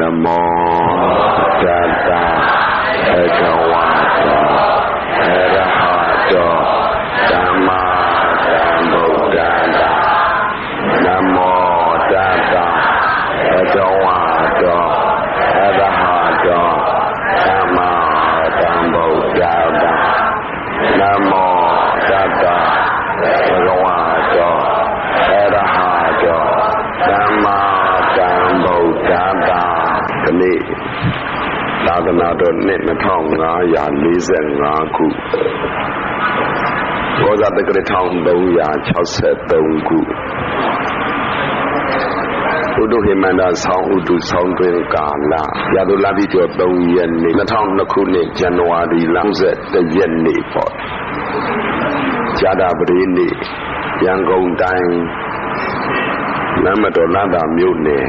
Namo Tassa Bhagavato Arahato Samma Sambuddhassa Namo Tassa Bhagavato Arahato Samma Sambuddhassa Namo Tassa Bhagavato Arahato Samma Sambuddhassa ဒီနေ့သာသနာတော်နှစ်2545ခုဘောဇာတက္ကရာ1363ခုဥဒုဟိမန္တဆောင်းဥဒုဆောင်းတွင်ကာလရာသူလပိကျော်3ရက်နေ့2002ခုနှစ်ဇန်နဝါရီလ31ရက်နေ့ပေါ့ဇာတာပတိနေ့ရန်ကုန်တိုင်းနမတော်လန္တာမြို့နယ်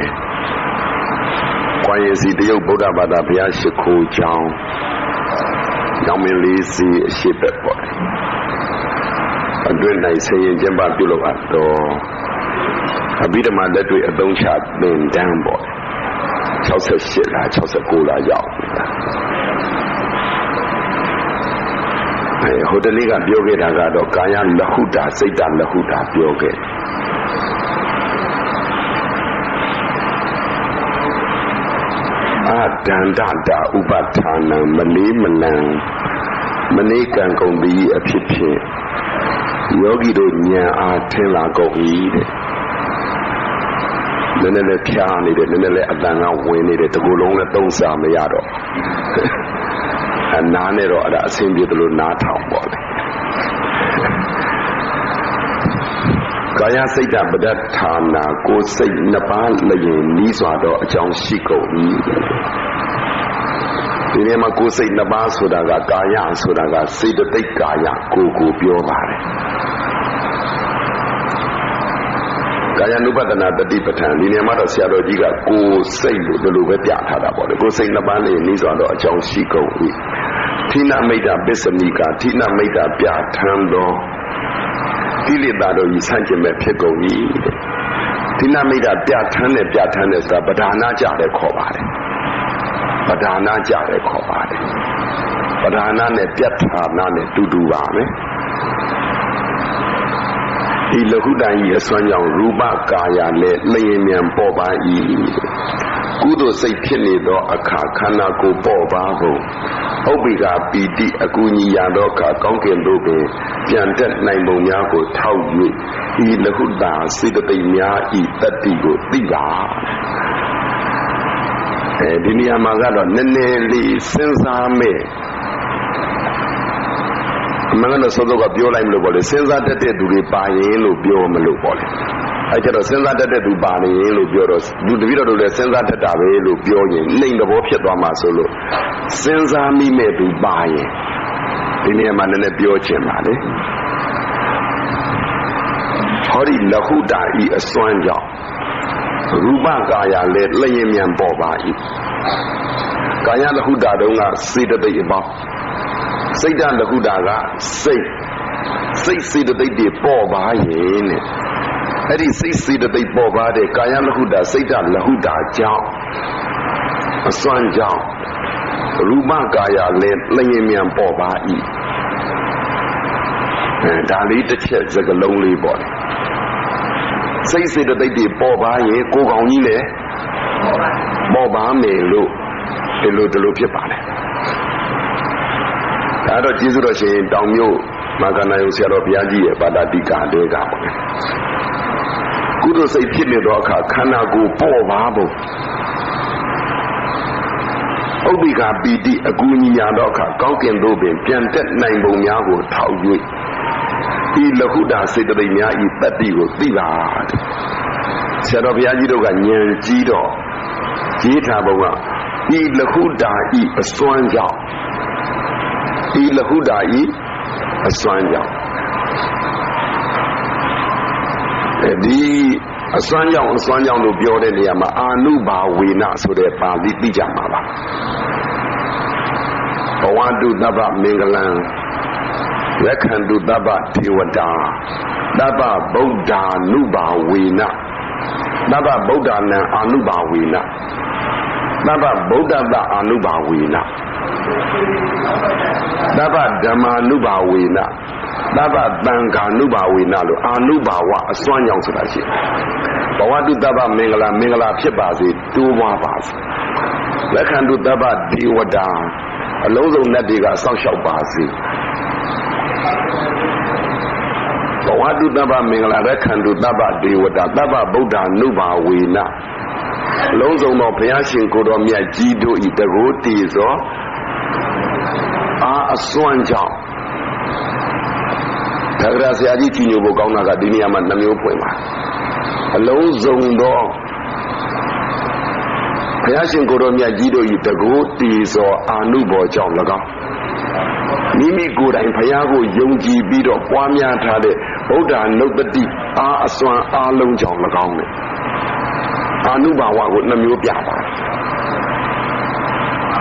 ကွာရင်စီတရုတ်ဗုဒ္ဓဘာသာဘုရားရှိခိုးကျောင်းရောင်မင်းလေးစီအရှိဘက်ပေါ့အတွင်း၌ဆင်ရင်ကျင်းပပြုလုပ်အပ်တော်အဘိဓမ္မာလက်တွေ့အသုံးချသင်တန်းပေါ့68လား69လားရောက်ဟိုတနေ့ကပြောခဲ့တာကတော့ကာယလဟုတာစိတ်တလဟုတာပြောခဲ့ဒန္တတာဥပဌာနံမလေးမလံမနေကံကုန်ပြီးအဖြစ်ဖြင့်ယောဂီတို့ဉာဏ်အားထင်လာကုန်၏တဲ့နည်းနည်းလေးဖြားနေတယ်နည်းနည်းလေးအတန်ကဝင်နေတယ်တကူလုံးလည်းသုံးစားမရတော့အနားနဲ့တော့အဲ့ဒါအဆင်ပြေတယ်လို့နားထောင်ပေါ့လေကာယစိတ်တပဋ္ဌာနာကိုယ်စိတ်နှစ်ပါးလျင်နီးစွာတော့အကြောင်းရှိကုန်၏ဒီနေ့မှာကိုယ်စိတ်နှစ်ပါးဆိုတာကကာယဆိုတာကစေတသိက်ကာယကိုပြောပါတယ်ကာယ ानु ပဒနာတတိပဋ္ဌာန်ဒီနေ့မှာတော့ဆရာတော်ကြီးကကိုယ်စိတ်လို့ဒီလိုပဲပြထားတာပေါ့လေကိုယ်စိတ်နှစ်ပါးလျင်နီးစွာတော့အကြောင်းရှိကုန်၏ဌိနမိတ်တာပစ္စနိကာဌိနမိတ်တာပြဋ္ဌာန်းသောကိလေသာတို့ဤဆန့်ကျင်မဲ့ဖြစ်ကုန်၏ဌိနမိတ်တာပြဋ္ဌာန်းတဲ့ဆိုတာပဓာနာကြတယ်ခေါ်ပါတယ်ပဓာနာကြတယ်ခေါ်ပါတယ်ပဓာနာနဲ့ပြဋ္ဌာနာနဲ့တူပါမယ်ဒီလဟုတန်ဤအစွမ်းကြောင့်ရူပကာယလည်းလျင်မြန်ပေါ်ပါ၏ကုသိုလ်စိတ်ဖြစ်နေသောအခါခန္ဓာကိုယ်ပေါ်ပါဖို့ဥပ္ပိကာပီတိအကူညီရသောအခါကောင်းကင်သို့ပင်ပြန်တက်နိုင်ပုံများကိုထောက်၍ဤလဟုတာစေတသိက်များဤတတ္တိကိုသိပါဒီနေရာမှာကတော့နည်းနည်းလေးစဉ်းစားမယ်အမှန်ကတော့စောစောကပြောလိုက်မလို့ပေါ့လေစဉ်းစားတတ်တဲ့သူတွေပါရင်လို့ပြောမလို့ပေါ့လေအဲကျတော့စဉ်းစားတတ်တဲ့သူပါနေရင်လို့ပြောတော့လူတပည့်တော်တို့လည်းစဉ်းစားတတ်တာပဲလို့ပြောရင်နှိမ်သဘောဖြစ်သွားမှာဆိုလို့စဉ်းစားမိမဲ့သူပါရင်ဒီနေရာမှာနည်းနည်းပြောချင်ပါလေဟောဒီလဟုတာဤအစွမ်းကြောင့်ရူပကာယလည်းလျင်မြန်ပေါ်ပါ၏ကာယလဟုတာတုံးကစေတသိက်အပေါင်းစိတ်တလဟုတာကစိတ်စေတသိက်တွေပေါ်ပါရင်တဲ့အဲ့ဒီစိတ်စေတသိက်ပေါ်ပါတဲ့ကာယလဟုတာစိတ်တလဟုတာကြောင့်အစွမ်းကြောင့်ရူပကာယလည်းလျင်မြန်ပေါ်ပါ၏ဒါလေးတစ်ချက်စကားလုံးလေးပေါ့စိတ်စေတသိက်တွေပေါ်ပါရင်ကိုယ်ကောင်ကြီးလည်းပေါ်ပါမယ်လို့ဒီလိုဖြစ်ပါလေဒါတော့ကျေးဇူးတော်ရှင်တောင်မြို့မာကနာယုဆရာတော်ဘုရားကြီးရဲ့ပါဠိတိကာတဲကပေါ့ကုသိုလ်စိတ်ဖြစ်နေသောအခါခန္ဓာကိုယ်ပေါ်ပါဖို့ဥပ္ပိကာပီတိအကူညီရသောအခါကောင်းကင်သို့ပင်ပြန်တက်နိုင်ပုံများကိုထောက်၍ဤလဟုတာစေတသိက်များဤတတ္တိကိုသိပါတဲ့ဆရာတော်ဘုရားကြီးတို့ကဉာဏ်ကြီးတော့ရေးထားပုံကဤလဟုတာဤအစွမ်းကြောင့်ဤလဟုတာဤအစွမ်းကြောင့်ဒီအစွမ်းကြောင့်လို့ပြောတဲ့နေရာမှာအာနုဘာဝေနဆိုတဲ့ပါဠိသိကြမှာပါဘဝတုသဗ္ဗမင်္ဂလံယက္ခန္တုသဗ္ဗထေဝတာသဗ္ဗဗုဒ္ဓ ानु ဘာဝေနသဗ္ဗဗုဒ္ဓနံအာနုဘာဝေန သဗ္ဗဗုဒ္ဓတအာနုဘာဝေနသဗ္ဗဓမ္မာနုဘာဝေနသဗ္ဗသံဃာနုဘာဝေနလို့အာနုဘာဝအစွမ်းကြောင့်ဆိုတာရှိဘဝတုသဗ္ဗမင်္ဂလာမင်္ဂလာဖြစ်ပါစေတိုးပွားပါစေလက်ခံတုသဗ္ဗဒေဝတာအလုံးစုံနတ်တွေကစောင့်ရှောက်ပါစေဘဝတုသဗ္ဗမင်္ဂလာလက်ခံတုသဗ္ဗဒေဝတာသဗ္ဗဗုဒ္ဓနုဘာဝေနအလုံးစုံသောဘုရားရှင်ကိုယ်တော်မြတ်ကြီးတို့ဤတကိုးတည်သောအစွမ်းကြောင့်ဒါကြဆရာကြီးကြီးညိုဖို့ကောင်းတာကဒီနေရာမှာနှမျိုးဖွင့်ပါအလုံးစုံသောဘုရားရှင်ကိုယ်တော်မြတ်ကြီးတို့ဤတကိုးတည်သောအာနုဘောကြောင့်၎င်းမိမိကိုယ်တိုင်ဘုရားကိုယုံကြည်ပြီးတော့ပွားများထားတဲ့ဗုဒ္ဓနုတ္တိအစွမ်းအလုံးကြောင့်၎င်းနဲ့အာနုဘာဝကိုနှမျိုးပြပါတယ်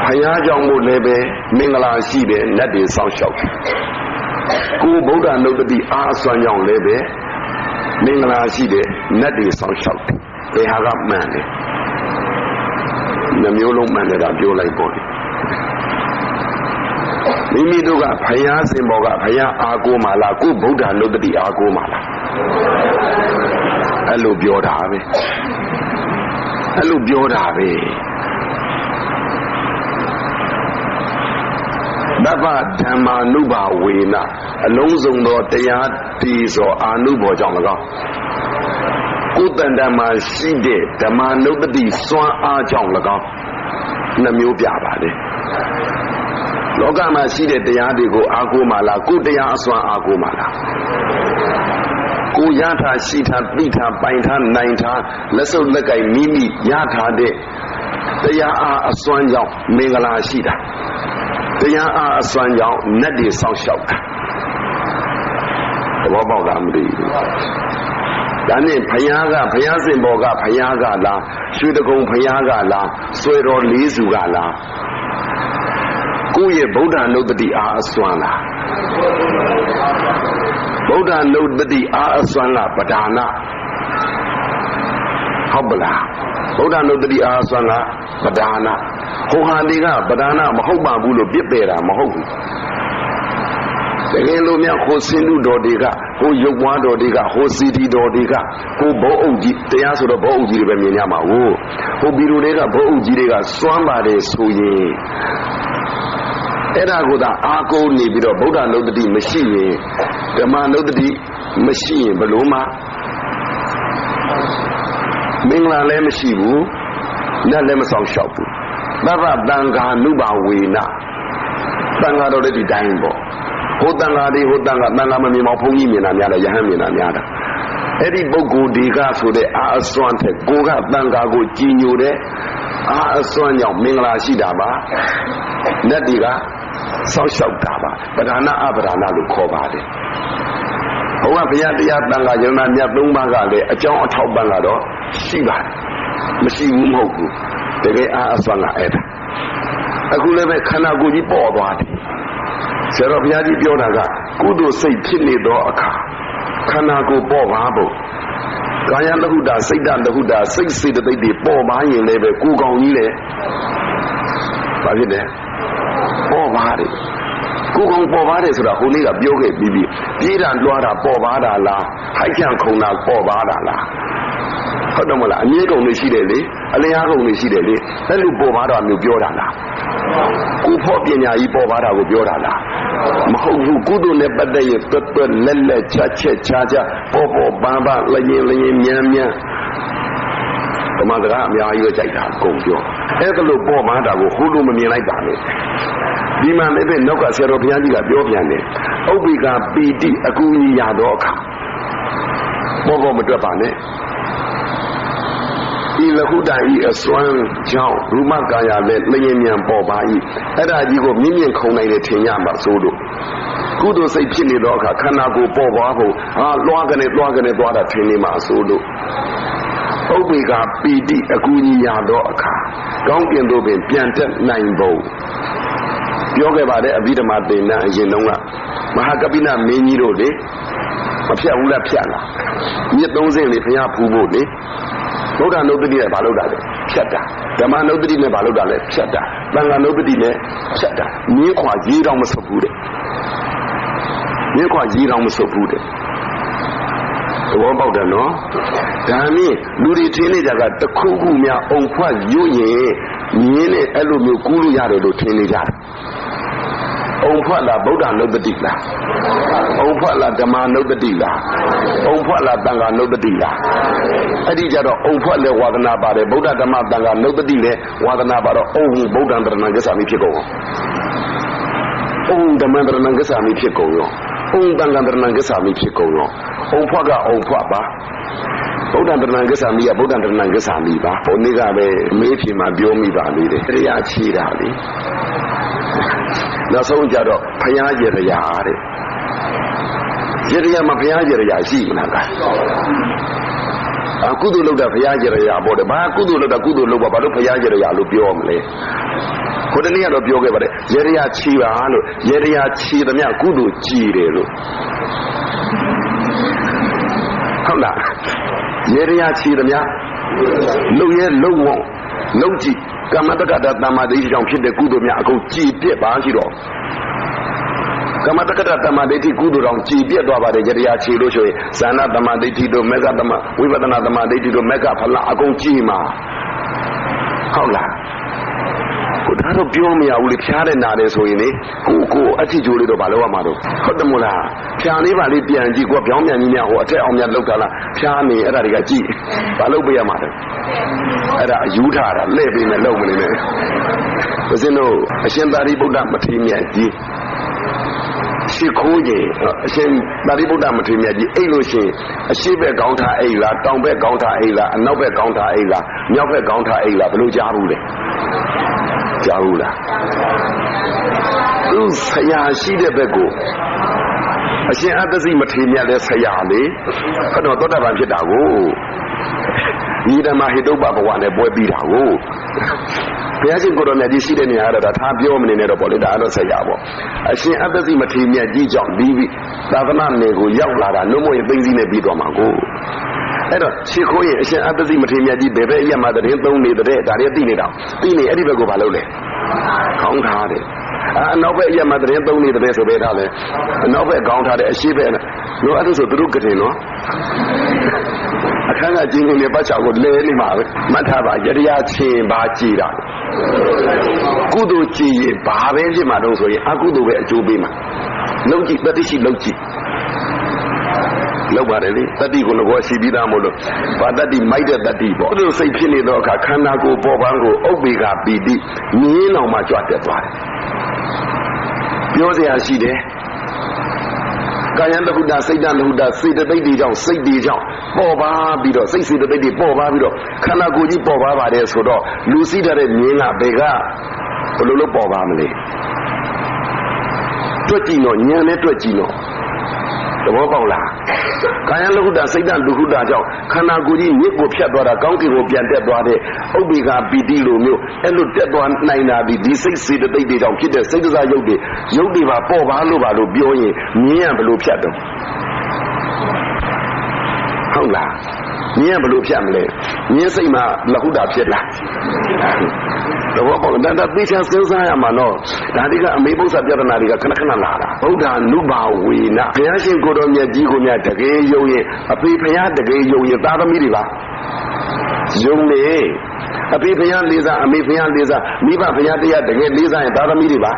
ဘုရားကြောင့်မို့လည်းပဲမင်္ဂလာရှိတယ်နတ်တွေစောင့်ရှောက်တယ်ကိုဗုဒ္ဓနုတ္တိအစွမ်းကြောင့်လည်းပဲမင်္ဂလာရှိတယ်နတ်တွေစောင့်ရှောက်တယ်ဘယ်ဟာကမှန်လဲနှမျိုးလုံးမှန်တယ်ကပြောလိုက်ပေါ့မိမိတို့ကဘုရားစင်ပေါ်ကဘုရားအားကိုးမှလားကိုဗုဒ္ဓနုတ္တိအားကိုးမှလားအဲ့လိုပြောတာပဲအဲ့လိုပြောတာပဲသဗ္ဗဓမ္မာနုဘာဝေနအလုံးစုံသောတရားတည်သောအာနုဘောကြောင့်၎င်းကိုယ်တန်တမှာရှိတဲ့ဓမ္မနုတ္တိစွမ်းအားကြောင့်၎င်းနှမျိုးပြပါတယ်လောကမှာရှိတဲ့တရားတွေကိုအားကိုးမှလားကိုယ်တရားအစွမ်းအားကိုးမှလားကိုရထားရှိထားသိထားပိုင်ထားနိုင်ထားလက်စုပ်လက်ကင်မိမိရထားတဲ့တရားအားအစွမ်းကြောင့်မင်္ဂလာရှိတာတရားအားအစွမ်းကြောင့်နတ်တွေစောင့်ရှောက်တာသဘောပေါက်လားမသိဘူးဒါနဲ့ဘုရားစင်ပေါ်ကဘုရားကလားရွှေတကုံဘုရားကလားဆွေတော်လေးစုကလားကိုယ့်ရဲ့ဗုဒ္ဓနုတ္တိအားအစွမ်းလားဗုဒ္ဓနုတ္တိအားအစွမ်းလားပဒါနဟုတ်ပလားဗုဒ္ဓနုတ္တိအားအစွမ်းလားပဒါနဟိုဟာတွေကပဒါနမဟုတ်ပါဘူးလို့ပြစ်ပယ်တာမဟုတ်ဘူးတကယ်လို့များဟိုစင်တုတော်တွေကဟိုရုပ်ပွားတော်တွေကဟိုစီတီတော်တွေကဟိုဘောအုပ်ကြီးတရားဆိုတော့ဘောအုပ်ကြီးတွေပဲမြင်ရမှာဟိုဘီလိုတွေကဘောအုပ်ကြီးတွေကစွမ်းပါတယ်ဆိုရင်အဲ့ဒါကိုသာအာကိုနေပြီးတော့ဗုဒ္ဓနုတ္တိမရှိရင်ဓမ္မနုတ္တိမရှိရင်ဘလို့မှမင်္ဂလာလည်းမရှိဘူးနတ်လည်းမဆောင်လျှောက်ဘူးသဗ္ဗသံဃာနုဘာဝေနသံဃာတော်လည်းဒီတိုင်းပေါ့ဟိုတန်ဃာတွေဟိုတန်ဃာမမြင်မဘုန်းကြီးမြင်တာများတယ်ယဟန်မြင်တာများတာအဲ့ဒီပုဂ္ဂိုလ်တွေကဆိုတဲ့အာအစွမ်းတဲ့ကိုကတန်ဃာကိုကြည်ညိုတဲ့အာအစွမ်းကြောင့်မင်္ဂလာရှိတာပါနတ်တွေကစောင့်ရှောက်တာပါပဒါနအပဒါနလို့ခေါ်ပါတယ်ဘုရားဘုရားတရားတန်ဃာယန္နာမြတ်၃ပါးကလည်းအကြောင်းအထောက်ပံ့ကတော့ရှိပါတယ်မရှိဘူးမဟုတ်ဘူးတကယ်အာအစွမ်းကအဲ့ဒါအခုလည်းပဲခန္ဓာကိုယ်ကြီးပေါ်သွားတယ်ဆရာတော်ဘုရားကြီးပြောတာကကုသိုလ်စိတ်ဖြစ်နေသောအခါခန္ဓာကိုယ်ပေါ်ပါဖို့ကာယလဟုတာစိတ်တလဟုတာစိတ်စေတသိက်တွေပေါ်ပါရင်လည်းပဲကိုယ်ကောင်ကြီးလေဘာဖြစ်လဲပေါ်ပါတယ်ကိုယ်ကောင်ပေါ်ပါတယ်ဆိုတာဟိုနေ့ကပြောခဲ့ပြီးပြေးတာလွှားတာပေါ်ပါတာလားဟိုက်ချံခုံတာပေါ်ပါတာလားဟုတ်တယ်မလားအမြဲကုန်နေရှိတယ်လေအလျားကုန်နေရှိတယ်လေအဲ့လိုပေါ်ပါတော့မျိုးပြောတာလားကိုဖို့ပညာကြီးပေါ်ပါတာကိုပြောတာလားမဟုတ်ဘူးကုသိုလ်နဲ့ပတ်သက်ရင်တွတ်တွတ်လက်လက်ချချက်ချာချာပေါ်ပေါ်ပန်းပန်းလျင်မြန်ဓမ္မစကားအများကြီးပဲကြိုက်တာကုန်ပြောအဲ့ဒါလို့ပေါ်ပါတာကိုဟိုလိုမမြင်လိုက်ပါနဲ့ဒီမှာလည်းပဲနောက်ကဆရာတော်ဘုရားကြီးကပြောပြန်တယ်ဥပ္ပိကပီတိအကူကြီးရတော့အခါပေါ်မတွက်ပါနဲ့ဤလဟုတဤအစွမ်းကြောင့်ရူမကာယလည်းလျင်မြန်ပေါ်ပါ၏အဲ့ဒါကြီးကိုမြင့်မြင့်ခုံနိုင်တယ်ထင်ရမှာဆိုလို့ကုသိုလ်စိတ်ဖြစ်နေတော့အခါခန္ဓာကိုယ်ပေါ်သွားဖို့လွှားကနေသွားတာထင်နေမှာဆိုလို့ဥပ္ပေကပီတိအကူကြီးရတော့အခါကောင်းကင်တို့ပင်ပြန်တက်နိုင်ပုံပြောခဲ့ပါတယ်အဘိဓမ္မာသင်္นานအရင်တုန်းကမဟာကပိနမင်းကြီးတို့လေမဖြတ်ဘူးလားဖြတ်လားမြစ်30လေဘုရားဖူးဖို့လေဗုဒ္ဓနုတ္တိကဘာလို့တာလဲဖြတ်တာ ဓမ္မနုပတိနဲ့ဘာလို့တာလဲဖြတ်တာသံဃာနုပတိနဲ့ဖြတ်တာမြင်းခွာရေးတော့မဆုပ်ဘူးတဲ့မြင်းခွာရေးတော့မဆုပ်ဘူးတဲ့သဘောပေါက်တယ်နော်ဒါနဲ့လူတွေထင်းနေကြကတခုခုများအုံဖွက်ရွရင်မြင်းနဲ့အဲ့လိုမျိုးကူးလို့ရတယ်လို့ထင်နေကြတယ်အုံဖွက်လားဗုဒ္ဓနုပတိလားအုံဖွက်လားဓမ္မနုပတိလားအုံဖွက်လားသံဃာနုပတိလားအဲ့ဒီကြတော့အုံဖွက်လဲဝါဒနာပါတယ်ဗုဒ္ဓဓမ္မသံဃာနုပတိလဲဝါဒနာပါတော့အုံဗုဒ္ဓံတရဏံဂစ္ဆာမိဖြစ်ကုန်ရောအုံဓမ္မံတရဏံဂစ္ဆာမိဖြစ်ကုန်ရောအုံသံဃံတရဏံဂစ္ဆာမိဖြစ်ကုန်ရောအုံဖွက်က ဗုဒ္ဓံတရဏံဂစ္ဆာမိကဗုဒ္ဓံတရဏံဂစ္ဆာမိပါဘုန်းကြီးကပဲအမေးဖြေမှာပြောမိပါလေတယ်တရားချီတာလေနောက်ဆုံးကြတော့ဘုရားရေရရာတဲ့ရေရရာမှာဘုရားရေရရာရှိမလားကကုသိုလ်လုပ်တာဘုရားရေရရာပေါ့တယ်ဘာကုသိုလ်လုပ်တာကုသိုလ်လုပ်ပါဘာလို့ဘုရားရေရရာလို့ပြောမလဲခုတနေ့ကတော့ပြောခဲ့ပါတယ်ရေရရာချီပါလို့ရေရရာချီသမျှကုသိုလ်ကြည်တယ်လို့ဟုတ်လားရေရရာချီသမျှလုံရဲလုံဝုံလုံကြည့်ကမ္မတက္ကတာတမ္မာဒိဋ္ဌိကြောင့်ဖြစ်တဲ့ကုသိုလ်များအခုကြည်ပြက်ပါရှိတော့ကမ္မတက္ကတာတမ္မာဒိဋ္ဌိကုသိုလ်ကြောင့်ကြည်ပြက်သွားပါတယ်ကြတရားချီလို့ဆိုရင်ဇာနာတမ္မာဒိဋ္ဌိတို့မေဃတမ္မာဝိပဿနာတမ္မာဒိဋ္ဌိတို့မေဃဖလအကုန်ကြည်မှာဟုတ်လားကိုဒါတော့ပြောမရဘူးလေဖျားတဲ့နာတယ်ဆိုရင်လေကိုအထီကျိုးလေးတော့မလုပ်ရမှာတော့ဟုတ်တယ်မို့လားဖျားလေးပါလေးပြန်ကြည့်ကိုပြောင်းပြန်ကြီးများဟိုအထက်အောင်များလောက်တာလားဖျားနေအဲ့ဒါတွေကကြည့်ဘာလုပ်ပေးရမှာလဲအဲ့ဒါအယူထားတာလှည့်ပေးမယ်လုပ်မနေနဲ့ဘုဇင်းတို့အရှင်သာရိပုတ္တမထေရမြတ်ကြီးရှိခိုးကြီးအရှင်သာရိပုတ္တမထေရမြတ်ကြီးအိတ်လို့ရှိရင်အရှိဘက်ကောင်းထားအိတ်လားတောင်ဘက်ကောင်းထားအိတ်လားအနောက်ဘက်ကောင်းထားအိတ်လားမြောက်ဘက်ကောင်းထားအိတ်လားဘယ်လိုကြားဘူးလဲကြားဘူးလားသူဆရာရှိတဲ့ဘက်ကိုအရှင်အတ္တစီမထေရမြတ်လည်းဆရာလေအဲ့တော့သောတာပန်ဖြစ်တာကိုဤဓမ္မဟိတုပ္ပဘဝနဲ့ပွဲပြီးတာကိုဘုရားရှင်ကိုယ်တော်မြတ်ကြီးရှိတဲ့နေရာကတော့ဒါထားပြောမနေနဲ့တော့ပေါ့လေဒါတော့ဆက်ရပေါ့အရှင်အတ္တစီမထေရမြတ်ကြီးကြောင့်ဒီသာသနာနယ်ကိုရောက်လာတာနှုတ်မွေသိသိနဲ့ပြီးသွားမှာကိုအဲ့တော့ရှိခိုးရင်အရှင်အတ္တစီမထေရမြတ်ကြီးဘယ်ဘက်အရက်မှာတရင်သုံးနေတဲ့ဒါတွေသိနေတာသိနေအဲ့ဒီဘက်ကိုမလုပ်လဲခေါင်းထားတယ်အနောက်ဘက်အရက်မှာတရင်သုံးနေတဲ့ဆိုပဲထားလဲအနောက်ဘက်ခေါင်းထားတယ်အရှိဘက်လို့အဲ့ဒါဆိုသူတို့ကတင်နော်အခန်းကကျင်းနေပတ်ချောက်ကိုလဲနေမှာပဲမှတ်ထားပါရတရားချင်းပါကြည်တာကုသိုလ်ကြည်ရင်ဘာပဲဖြစ်မှာတော့ဆိုရင်အကုသိုလ်ပဲအကျိုးပေးမှာလုံးကြည့်တတိရှိလုံးကြည့်လောက်ပါတယ်လေတတိကိုလည်းရှိပြီးသားမို့လို့ဗာတတိမိုက်တဲ့တတိပေါ့အဲ့လိုစိတ်ဖြစ်နေတော့အခါခန္ဓာကိုယ်ပေါ်ပန်းကိုဥပ္ပေကပီတိမြင်းအောင်မှကြွတက်သွားတယ်ပြောစရာရှိတယ်ကာယံတဟုတစိတ်တတဟုတစေတသိက်တွေကြောင့်စိတ်တွေကြောင့်ပေါ်ပါပြီးတော့စိတ်စေတသိက်တွေပေါ်ပါပြီးတော့ခန္ဓာကိုယ်ကြီးပေါ်ပါပါတယ်ဆိုတော့လူစိထားတဲ့မြင်းကဘယ်ကဘယ်လိုလုပ်ပေါ်ပါမလဲတွက်ကြည့်တော့ဉာဏ်နဲ့တွက်ကြည့်တော့သဘောပေါက်လားကာယံတဟုတစိတ်တတဟုတကြောင့်ခန္ဓာကိုယ်ကြီးမြစ်ကိုဖြတ်သွားတာကောင်းကင်ကိုပြန်တက်သွားတဲ့ဥပ္ပေကပီတိလိုမျိုးအဲ့လိုတက်သွားနိုင်တာဒီစိတ်စေတသိက်တွေကြောင့်ဖြစ်တဲ့စိတ်စားရုပ်တွေပါပေါ်ပါလို့ပြောရင်မြင်းကဘယ်လိုဖြတ်တော့ဟုတ်လားမြင်းကဘယ်လိုဖြတ်မလဲမြင်းစိတ်မှာလဟုတာဖြစ်လားသဘောပေါက်ဒါသိချင်စဉ်းစားရမှာတော့ဒါတွေကအမေဘုရားပြဿနာတွေကခဏခဏလာတာဗုဒ္ဓနုဘာဝေနဘုရားရှင်ကိုယ်တော်မြတ်ကြီးကိုမြတ်တကယ်ယုံရင်အဖေဖရာတကယ်ယုံရင်သာသမီတွေပါယုံလေအဖေဖရာလေးစားအမေဖရာလေးစားမိဘဖရာတရားတကယ်လေးစားရင်သာသမီတွေပါ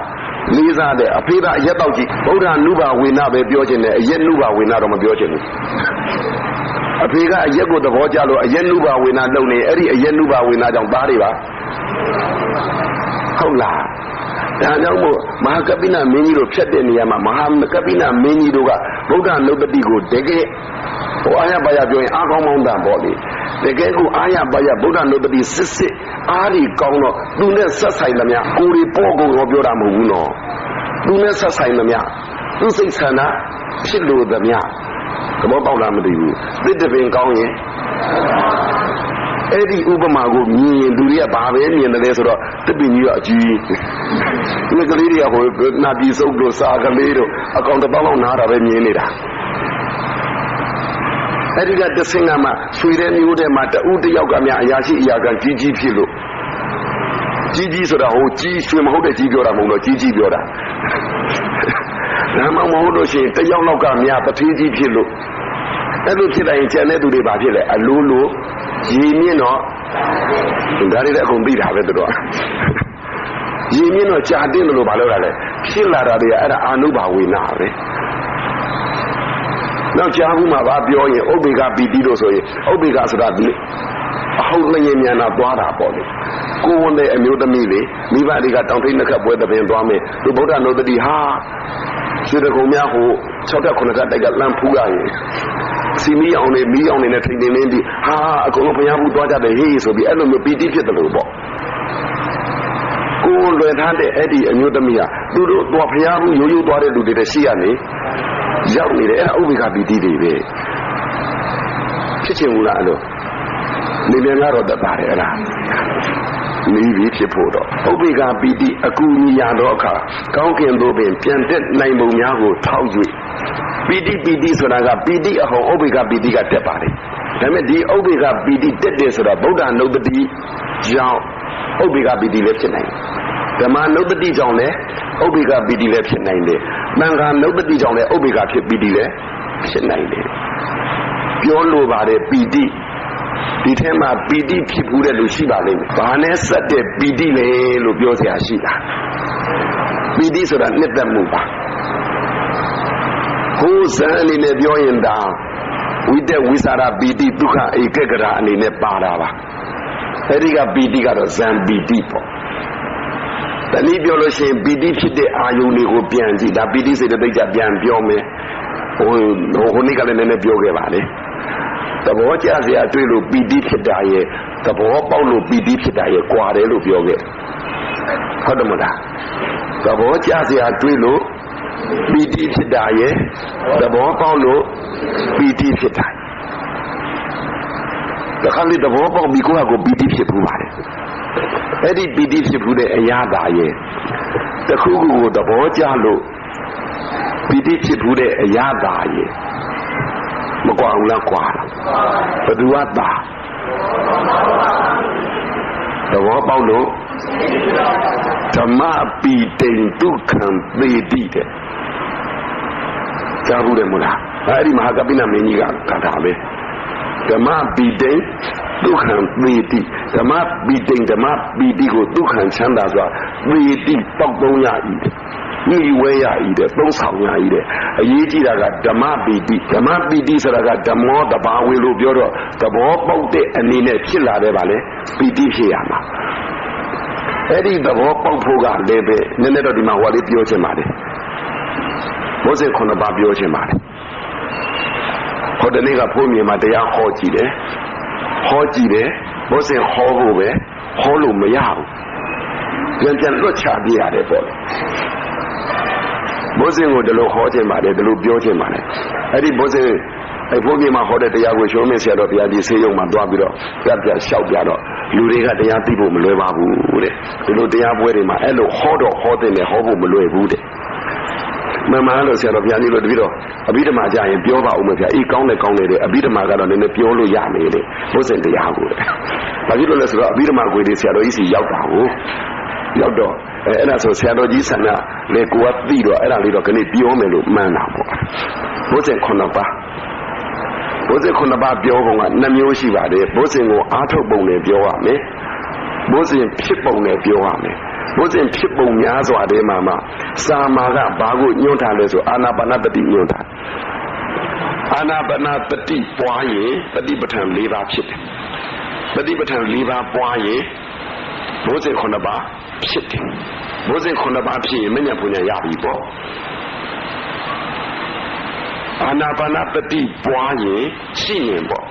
လေးစားတဲ့အဖေကအရက်တော့ကြည့်ဗုဒ္ဓနုဘာဝေနပဲပြောခြင်းနဲ့အရက်နုဘာဝေနတော့မပြောခြင်းဘူးအဖေကအရက်ကိုသဘောကျလို့အရက်နုဘာဝေနလုပ်နေအဲ့ဒီအရက်နုဘာဝေနကြောင့်သားတွေပါဟုတ်လားဒါကြောင့်မို့မဟာကပိနမင်းကြီးတို့ဖြတ်တဲ့နေရာမှာမဟာကပိနမင်းကြီးတို့ကဗုဒ္ဓနုပတိကိုတကယ်ဟိုအာရပါရပြောရင်အားကောင်းမောင်းတန်ပေါ့လေတကယ်ကိုအာရပါရဗုဒ္ဓနုပတိစစ်အားဒီကောင်းတော့သူနဲ့ဆက်ဆိုင်သမျှကိုယ်တွေပေါ်ကုန်တော့ပြောတာမဟုတ်ဘူးနော်သူနဲ့ဆက်ဆိုင်သမျှသူစိတ်ဆန္ဒဖြစ်လို့သမျှသဘောပေါက်လားမသိဘူးသစ်တပင်ကောင်းရင်အဲ့ဒီဥပမာကိုမြင်ရင်လူတွေကဘာပဲမြင်တယ်ဆိုတော့တပင်ကြီးကအကြီးဒီကလေးတွေကဟိုနာပြည်စုပ်တို့စာကလေးတို့အကောင်တစ်ပေါက်လောက်နားတာပဲမြင်နေတာအဲ့ဒီကတဆင်ကမှရွှေတဲ့မျိုးတဲ့မှာတဦးတယောက်ကများအရာရှိအရာခံကြီးဖြစ်လို့ ကြီးဆိုတာဟိုကြီးရွှေမဟုတ်တဲ့ကြီးပြောတာမဟုတ်တော့ကြီးပြောတာဒါမှမဟုတ်လို့ရှိရင်တယောက်လောက်ကများတထေးကြီးဖြစ်လို့အဲ့လိုဖြစ်လိုက်ရင်ကျန်တဲ့သူတွေဘာဖြစ်လဲအလိုလိုရေမြင့်တော့ဒါတွေလည်းအကုန်သိတာပဲသူတို့ရေမြင့်တော့ကြာတင်းတယ်လို့ဘာလို့လဲဖြစ်လာတာတွေကအဲ့ဒါအာနုဘာဝေနာပဲနောက်ကြာဘူးမှာဗာပြောရင်ဥပ္ပေကပီတိလို့ဆိုရင်ဥပ္ပေကဆိုတာဒီအဟုတ်လျင်မြန်တာသွားတာပေါ့လေကိုဝန်တဲ့အမျိုးသမီးလေမိဘတွေကတောင်ထိပ်နှစ်ခတ်ပွဲတပင်သွားမယ်သူဗုဒ္ဓနုတ္တိဟာရွှေတကုံများဟို6တက်9တက်တိုက်ကလမ်းဖူးရရင်စီမီအောင်နေမီးအောင်နေနဲ့ထိန်နေနေပြီးဟာအကုန်လုံးဘုရားဘူးသွားကြတယ်ဟေးဆိုပြီးအဲ့လိုမျိုးပီတိဖြစ်တယ်လို့ပေါ့ကိုယ်လွယ်ထားတဲ့အဲ့ဒီအမျိုးသမီးဟာသူတို့သွားဘုရားဘူးရိုးရိုးသွားတဲ့လူတွေတည်းရှိရနေရောက်နေတယ်အဲ့ဒါဥပ္ပေကပီတိတွေပဲဖြစ်ချင်ဘူးလားအဲ့လိုနေမြန်ကတော့တတ်ပါတယ်အဲ့ဒါနေပြီးဖြစ်ဖို့တော့ဥပ္ပေကပီတိအကူညီရတော့အခါကောင်းကင်သို့ပင်ပြန်တက်နိုင်ပုံများကိုထောက်၍ပီတိဆိုတာကပီတိအဟောဥပ္ပေကပီတိကတက်ပါတယ်ဒါပေမဲ့ဒီဥပ္ပေကပီတိတက်တယ်ဆိုတာဗုဒ္ဓနုတ္တိကြောင့်ဥပ္ပေကပီတိလည်းဖြစ်နိုင်တယ်ဓမ္မနုတ္တိကြောင့်လည်းဥပ္ပေကပီတိလည်းဖြစ်နိုင်တယ်သံဃာနုတ္တိကြောင့်လည်းဥပ္ပေကဖြစ်ပီတိလည်းဖြစ်နိုင်တယ်ပြောလိုပါတယ်ပီတိဒီထဲမှာပီတိဖြစ်ဘူးတဲ့လူရှိပါလိမ့်မယ်။ဘာနဲ့ဆက်တဲ့ပီတိလဲလို့ပြောเสียရှိတာ။ပီတိဆိုတာနှစ်သက်မှုပါ။ဟိုဇန်အနေနဲ့ပြောရင်ဒါဝိတက်ဝိသရာပီတိဒုက္ခဧကဂရအနေနဲ့ပါတာပါ။အဲဒီကပီတိကတော့ဇန်ပီတိပေါ့။တနည်းပြောလို့ရှိရင်ပီတိဖြစ်တဲ့အာယုန်တွေကိုပြန်ကြည့်ဒါပီတိစေတသိက်ကြပြန်ပြောမယ်။ဟိုနေ့ကလည်းနည်းနည်းပြောခဲ့ပါလေ။သဘောကျစရာတွေ့လို့ပီတိဖြစ်တာရဲ့သဘောပေါက်လို့ပီတိဖြစ်တာရဲ့ကွာတယ်လို့ပြောခဲ့ဟုတ်တယ်မလားသဘောကျစရာတွေ့လို့ပီတိဖြစ်တာရဲ့သဘောပေါက်လို့ပီတိဖြစ်တာတခါလေသဘောပေါက်ပြီးကိုယ့်ဟာကိုပီတိဖြစ်ဘူးပါလေအဲ့ဒီပီတိဖြစ်ဘူးတဲ့အရာသာရဲ့တခုခုကိုသဘောကျလို့ပီတိဖြစ်ဘူးတဲ့အရာသာရဲ့မကွာဘူးလားကွာဘယ်သူကသာသဘောပေါက်လို့ဓမ္မပိတိန်ဒုက္ခံသေတိတဲ့ကြားဘူးတယ်မို့လားအဲ့ဒီမဟာကပိနမင်းကြီးကတာပဲဓမ္မပိတိန်ဒုက္ခံသေတိဓမ္မပိတိန်ဓမ္မပိတိကိုဒုက္ခံချမ်းသာစွာသေတိတောက်သုံးရ၏မိဝဲရဤတဲ့သုံးဆောင်ရဤတဲ့အရေးကြီးတာကဓမ္မပီတိဆိုတာကဓမ္မောတဘာဝေလို့ပြောတော့သဘောပေါက်တဲ့အနေနဲ့ဖြစ်လာတယ်ဗာလေပီတိဖြစ်ရမှာအဲ့ဒီသဘောပေါက်ဖို့ကလည်းပဲနည်းနည်းတော့ဒီမှာဟောလေးပြောချင်ပါတယ်ဘောဇဉ်9ပါးပြောချင်ပါတယ်ဟောတနေ့ကဘုန်းကြီးမှာတရားဟောကြည့်တယ်ဘောဇဉ်ဟောဖို့ပဲဟောလို့မရဘူးပြန်လွတ်ချပြရတယ်ပေါ့ဘုဇင်ကိုဒီလိုဟောခြင်းပါတယ်ဒီလိုပြောခြင်းပါတယ်အဲ့ဒီဘုဇင်အဲ့ဘုန်းကြီးမှာဟောတဲ့တရားကိုရှုံးမဆရာတော်ဘုရားကြီးဆေးရုံမှာသွားပြီးတော့ပြလျှောက်ပြတော့လူတွေကတရားသိဖို့မလွယ်ပါဘူးတဲ့ဒီလိုတရားပွဲတွေမှာအဲ့လိုဟောတော့ဟောတဲ့နဲ့ဟောဖို့မလွယ်ဘူးတဲ့မမှန်လို့ဆရာတော်ဘုရားကြီးတို့တပည့်တော်အဘိဓမ္မာကြရင်ပြောပါဦးမယ်ဗျာအေးကောင်းတယ်တဲ့အဘိဓမ္မာကတော့နည်းနည်းပြောလို့ရမယ်လေဘုဇင်တရားကိုတဲ့ဘာဖြစ်လို့လဲဆိုတော့အဘိဓမ္မာကိုယ်တွေဆရာတော်ကြီးစီရောက်တာကိုရောက်တော့အဲ့ဒါဆိုဆရာတော်ကြီးဆန္ဒလေကိုကသိတော့အဲ့ဒါလေးတော့ခဏပြောမယ်လို့မှန်းတာပေါ့ဘုဇင်9ပါးပြောပုံက2မျိုးရှိပါတယ်ဘုဇင်ကိုအားထုတ်ပုံနဲ့ပြောရမယ်ဘုဇင်ဖြစ်ပုံနဲ့ပြောရမယ်ဘုဇင်ဖြစ်ပုံများစွာတည်းမှာစာမာကဘာကိုညွှန်းထားလဲဆိုအာနာပါနတတိညွှန်းထားအာနာပါနတတိပွားရင်တတိပဋ္ဌာန်4ပါးဖြစ်တယ်တတိပဋ္ဌာန်4ပါးပွားရင်ဘုဇင်9ပါးဖြစ်တယ်ဘုဇင်9ပါးဖြစ်ရင်မဉ္ဇဉ်ပူညာရပြီပေါ့အာနာပါနတတိပွားရင်ရှိရင်ပေါ့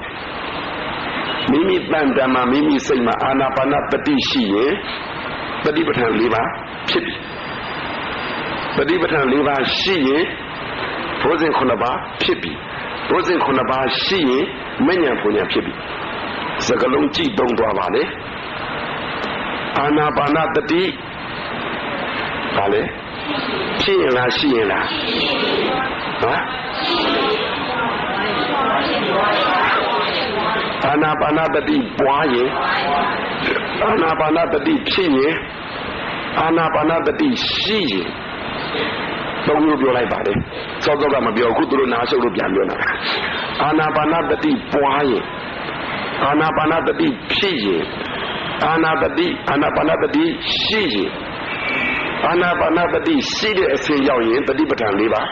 မိမိတန်တမှာမိမိစိတ်မှာအာနာပါနတတိရှိရင်တတိပဋ္ဌာန်4ပါးဖြစ်ပြီတတိပဋ္ဌာန်4ပါးရှိရင်ဘုဇင်9ပါးဖြစ်ပြီဘုဇင်9ပါးရှိရင်မဉ္ဇဉ်ပူညာဖြစ်ပြီစကလုံးကြည့်သုံးသွားပါလေအာနာပါနတတိဘာလဲဖြစ်ရင်လားရှိရင်လားဟမ်အာနာပါနတတိပွားရင် အာနာပါနတတိဖြစ်ရင်အာနာပါနတတိရှိရင်သုံးမျိုးပြောလိုက်ပါတယ်စောစောကမပြောခုသူတို့နားရှုပ်လို့ပြန်ပြောတာအာနာပါနတတိပွားရင်အာနာပါနတတိဖြစ်ရင်အာနာပါနတတိရှိရင်အာနာပါနတတိရှိတဲ့အဆင့်ရောက်ရင်တတိပဋ္ဌာန်၄ပါး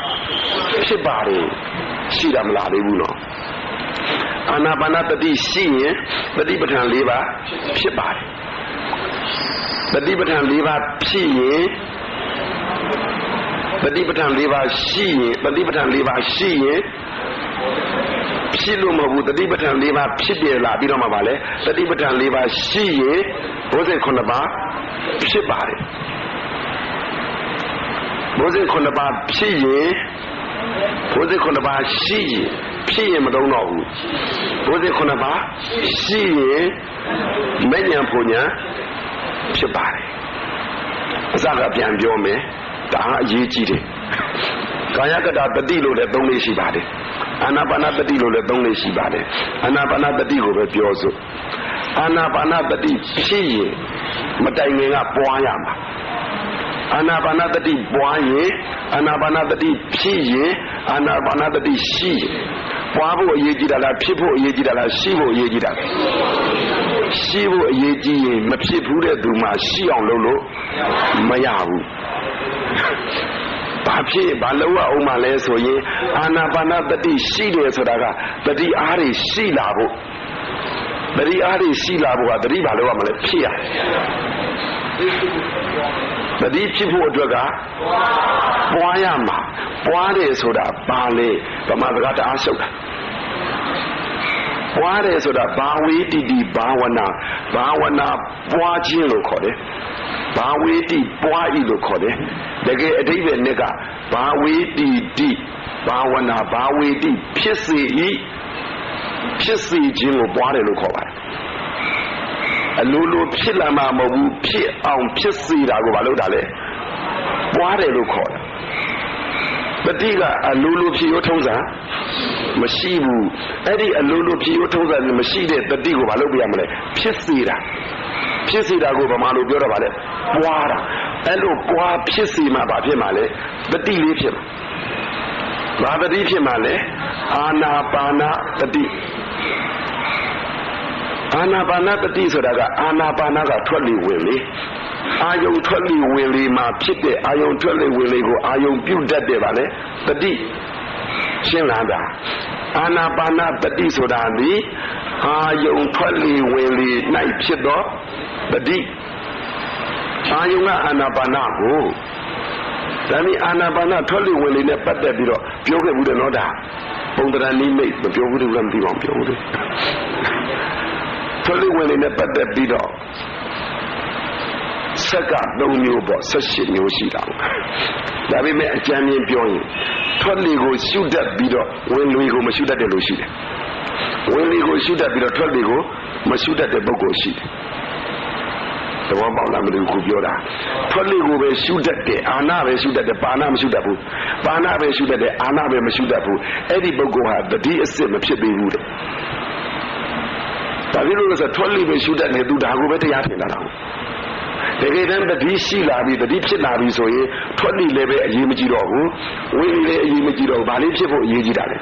ဖြစ်ပါတယ်ရှိတာမလားသေးဘူးနော်အာနာပါနတတိရှိရင်တတိပဋ္ဌာန်၄ပါးဖြစ်ပါတယ်တတိပဋ္ဌာန်၄ပါးဖြစ်ရင်တတိပဋ္ဌာန်၄ပါးရှိရင်တတိပဋ္ဌာန်၄ပါးရှိရင်ဖြစ်လို့မဟုတ်ဘူးတတိပဋ္ဌာန်၄ပါးဖြစ်တယ်လားပြီးတော့မှပါလေတတိပဋ္ဌာန်၄ပါးရှိရင်ဘုဇင်9ပါးဖြစ်ပါတယ်ဘုဇင်9ပါးဖြစ်ရင်ဘုဇင်9ပါးရှိရင်ဖြစ်ရင်မတုံးတော့ဘူးဘုဇင်9ပါးရှိရင်မဉ္ဇဉ်ပူညာဖြစ်ပါတယ်အစကပြန်ပြောမယ်ဒါအရေးကြီးတယ်ကာယကတတတိလို့လည်း၃လေးရှိပါတယ်အာနာပါနတတိလို့လည်း၃လေးရှိပါတယ်အာနာပါနတတိကိုပဲပြောစို့အာနာပါနတတိဖြစ်ရင်မတိုင်ခင်ကပွားရမှာအာနာပါနတတိပွားရင်အာနာပါနတတိဖြစ်ရင်အာနာပါနတတိရှိရင်ပွားဖို့အရေးကြီးတာလားဖြစ်ဖို့အရေးကြီးတာလားရှိဖို့အရေးကြီးတာလားရှိဖို့အရေးကြီးရင်မဖြစ်ဘူးတဲ့သူမှရှိအောင်လုပ်လို့မရဘူးဘာဖြစ်ဘာလို့အောင်မလဲဆိုရင်အာနာပါနတတိရှိတယ်ဆိုတာကတတိအားတွေရှိလာဖို့တတိအားတွေရှိလာဖို့ကတတိဘာလို့ရမလဲဖြစ်ရတတိဖြစ်ဖို့အတွက်ကပွားရမှာပွားတယ်ဆိုတာဘာလဲဗမာစကားတအားရှုပ်တာပွားတယ်ဆိုတာဘာဝေတိတိဘာဝနာပွားခြင်းလို့ခေါ်တယ်ဘာဝေတိပွားဤလို့ခေါ်တယ်တကယ်အဓိပ္ပာယ်နဲ့ကဘာဝေတိတိဘာဝနာဘာဝေတိဖြစ်စေဤဖြစ်စေခြင်းကိုပွားတယ်လို့ခေါ်ပါတယ်အလိုလိုဖြစ်လာမှာမဟုတ်ဘူးဖြစ်အောင်ဖြစ်စေတာကိုဘာလို့တာလဲပွားတယ်လို့ခေါ်တယ်တတိကအလိုလိုဖြစ်ရောထုံးစံမရှိဘူးအဲ့ဒီအလိုလိုဖြစ်ရောထုံးစံမရှိတဲ့တတိကိုဘာလို့ပြရမလဲဖြစ်စေတာကိုဗမာလိုပြောတော့ဗါလဲပွားတာအဲ့လိုပွားဖြစ်စေမှဘာဖြစ်မှာလဲတတိလေးဖြစ်မှာဘာတတိဖြစ်မှာလဲအာနာပါနတတိအာနာပါနတတိဆိုတာကအာနာပါနကထွက်လေဝင်လေအာယုံထွက်လေဝင်လေမှာဖြစ်တဲ့အာယုံထွက်လေဝင်လေကိုအာယုံပြုတ်တတ်တယ်ဗါလဲတတိရှင်းလားဗျာအာနာပါနတတိဆိုတာဒီအာယုံထွက်လေဝင်လေ၌ဖြစ်သောတတိအာယုံကအာနာပါနကိုဒါမီအာနာပါနထွက်လေဝင်လေနဲ့ပတ်သက်ပြီးတော့ပြောခဲ့ဘူးတယ်နော်ဒါပုံတရဏိမိတ်မပြောဘူးလို့လည်းမသိပါဘူးပြောဘူးလေထွက်လေဝင်လေနဲ့ပတ်သက်ပြီးတော့ဆက်က3မျိုးပေါ့18မျိုးရှိတာဒါပေမဲ့အကြမ်းမြင်ပြောရင်ထွက်လေကိုရှုတတ်ပြီးတော့ဝင်လေကိုမရှုတတ်တယ်လို့ရှိတယ်ဝင်လေကိုရှုတတ်ပြီးတော့ထွက်လေကိုမရှုတတ်တဲ့ပုဂ္ဂိုလ်ရှိတယ်သဘောပေါက်လားမလို့ခုပြောတာထွက်လေကိုပဲရှုတတ်တယ်အာနာပဲရှုတတ်တယ်ပါဏမရှုတတ်ဘူးပါဏပဲရှုတတ်တယ်အာနာပဲမရှုတတ်ဘူးအဲ့ဒီပုဂ္ဂိုလ်ဟာတတိအစစ်မဖြစ်သေးဘူးတဲ့ဒါဖြစ်လို့လဲဆိုထွက်လေပဲရှုတတ်တယ်သူဒါကိုပဲတရားထင်တာတော့တကယ်တမ်းတတိရှိလာပြီတတိဖြစ်လာပြီဆိုရင်ထွက်လေလည်းပဲအရေးမကြီးတော့ဘူးဝင်လေလည်းအရေးမကြီးတော့ဘာလေးဖြစ်ဖို့အရေးကြီးတာလဲ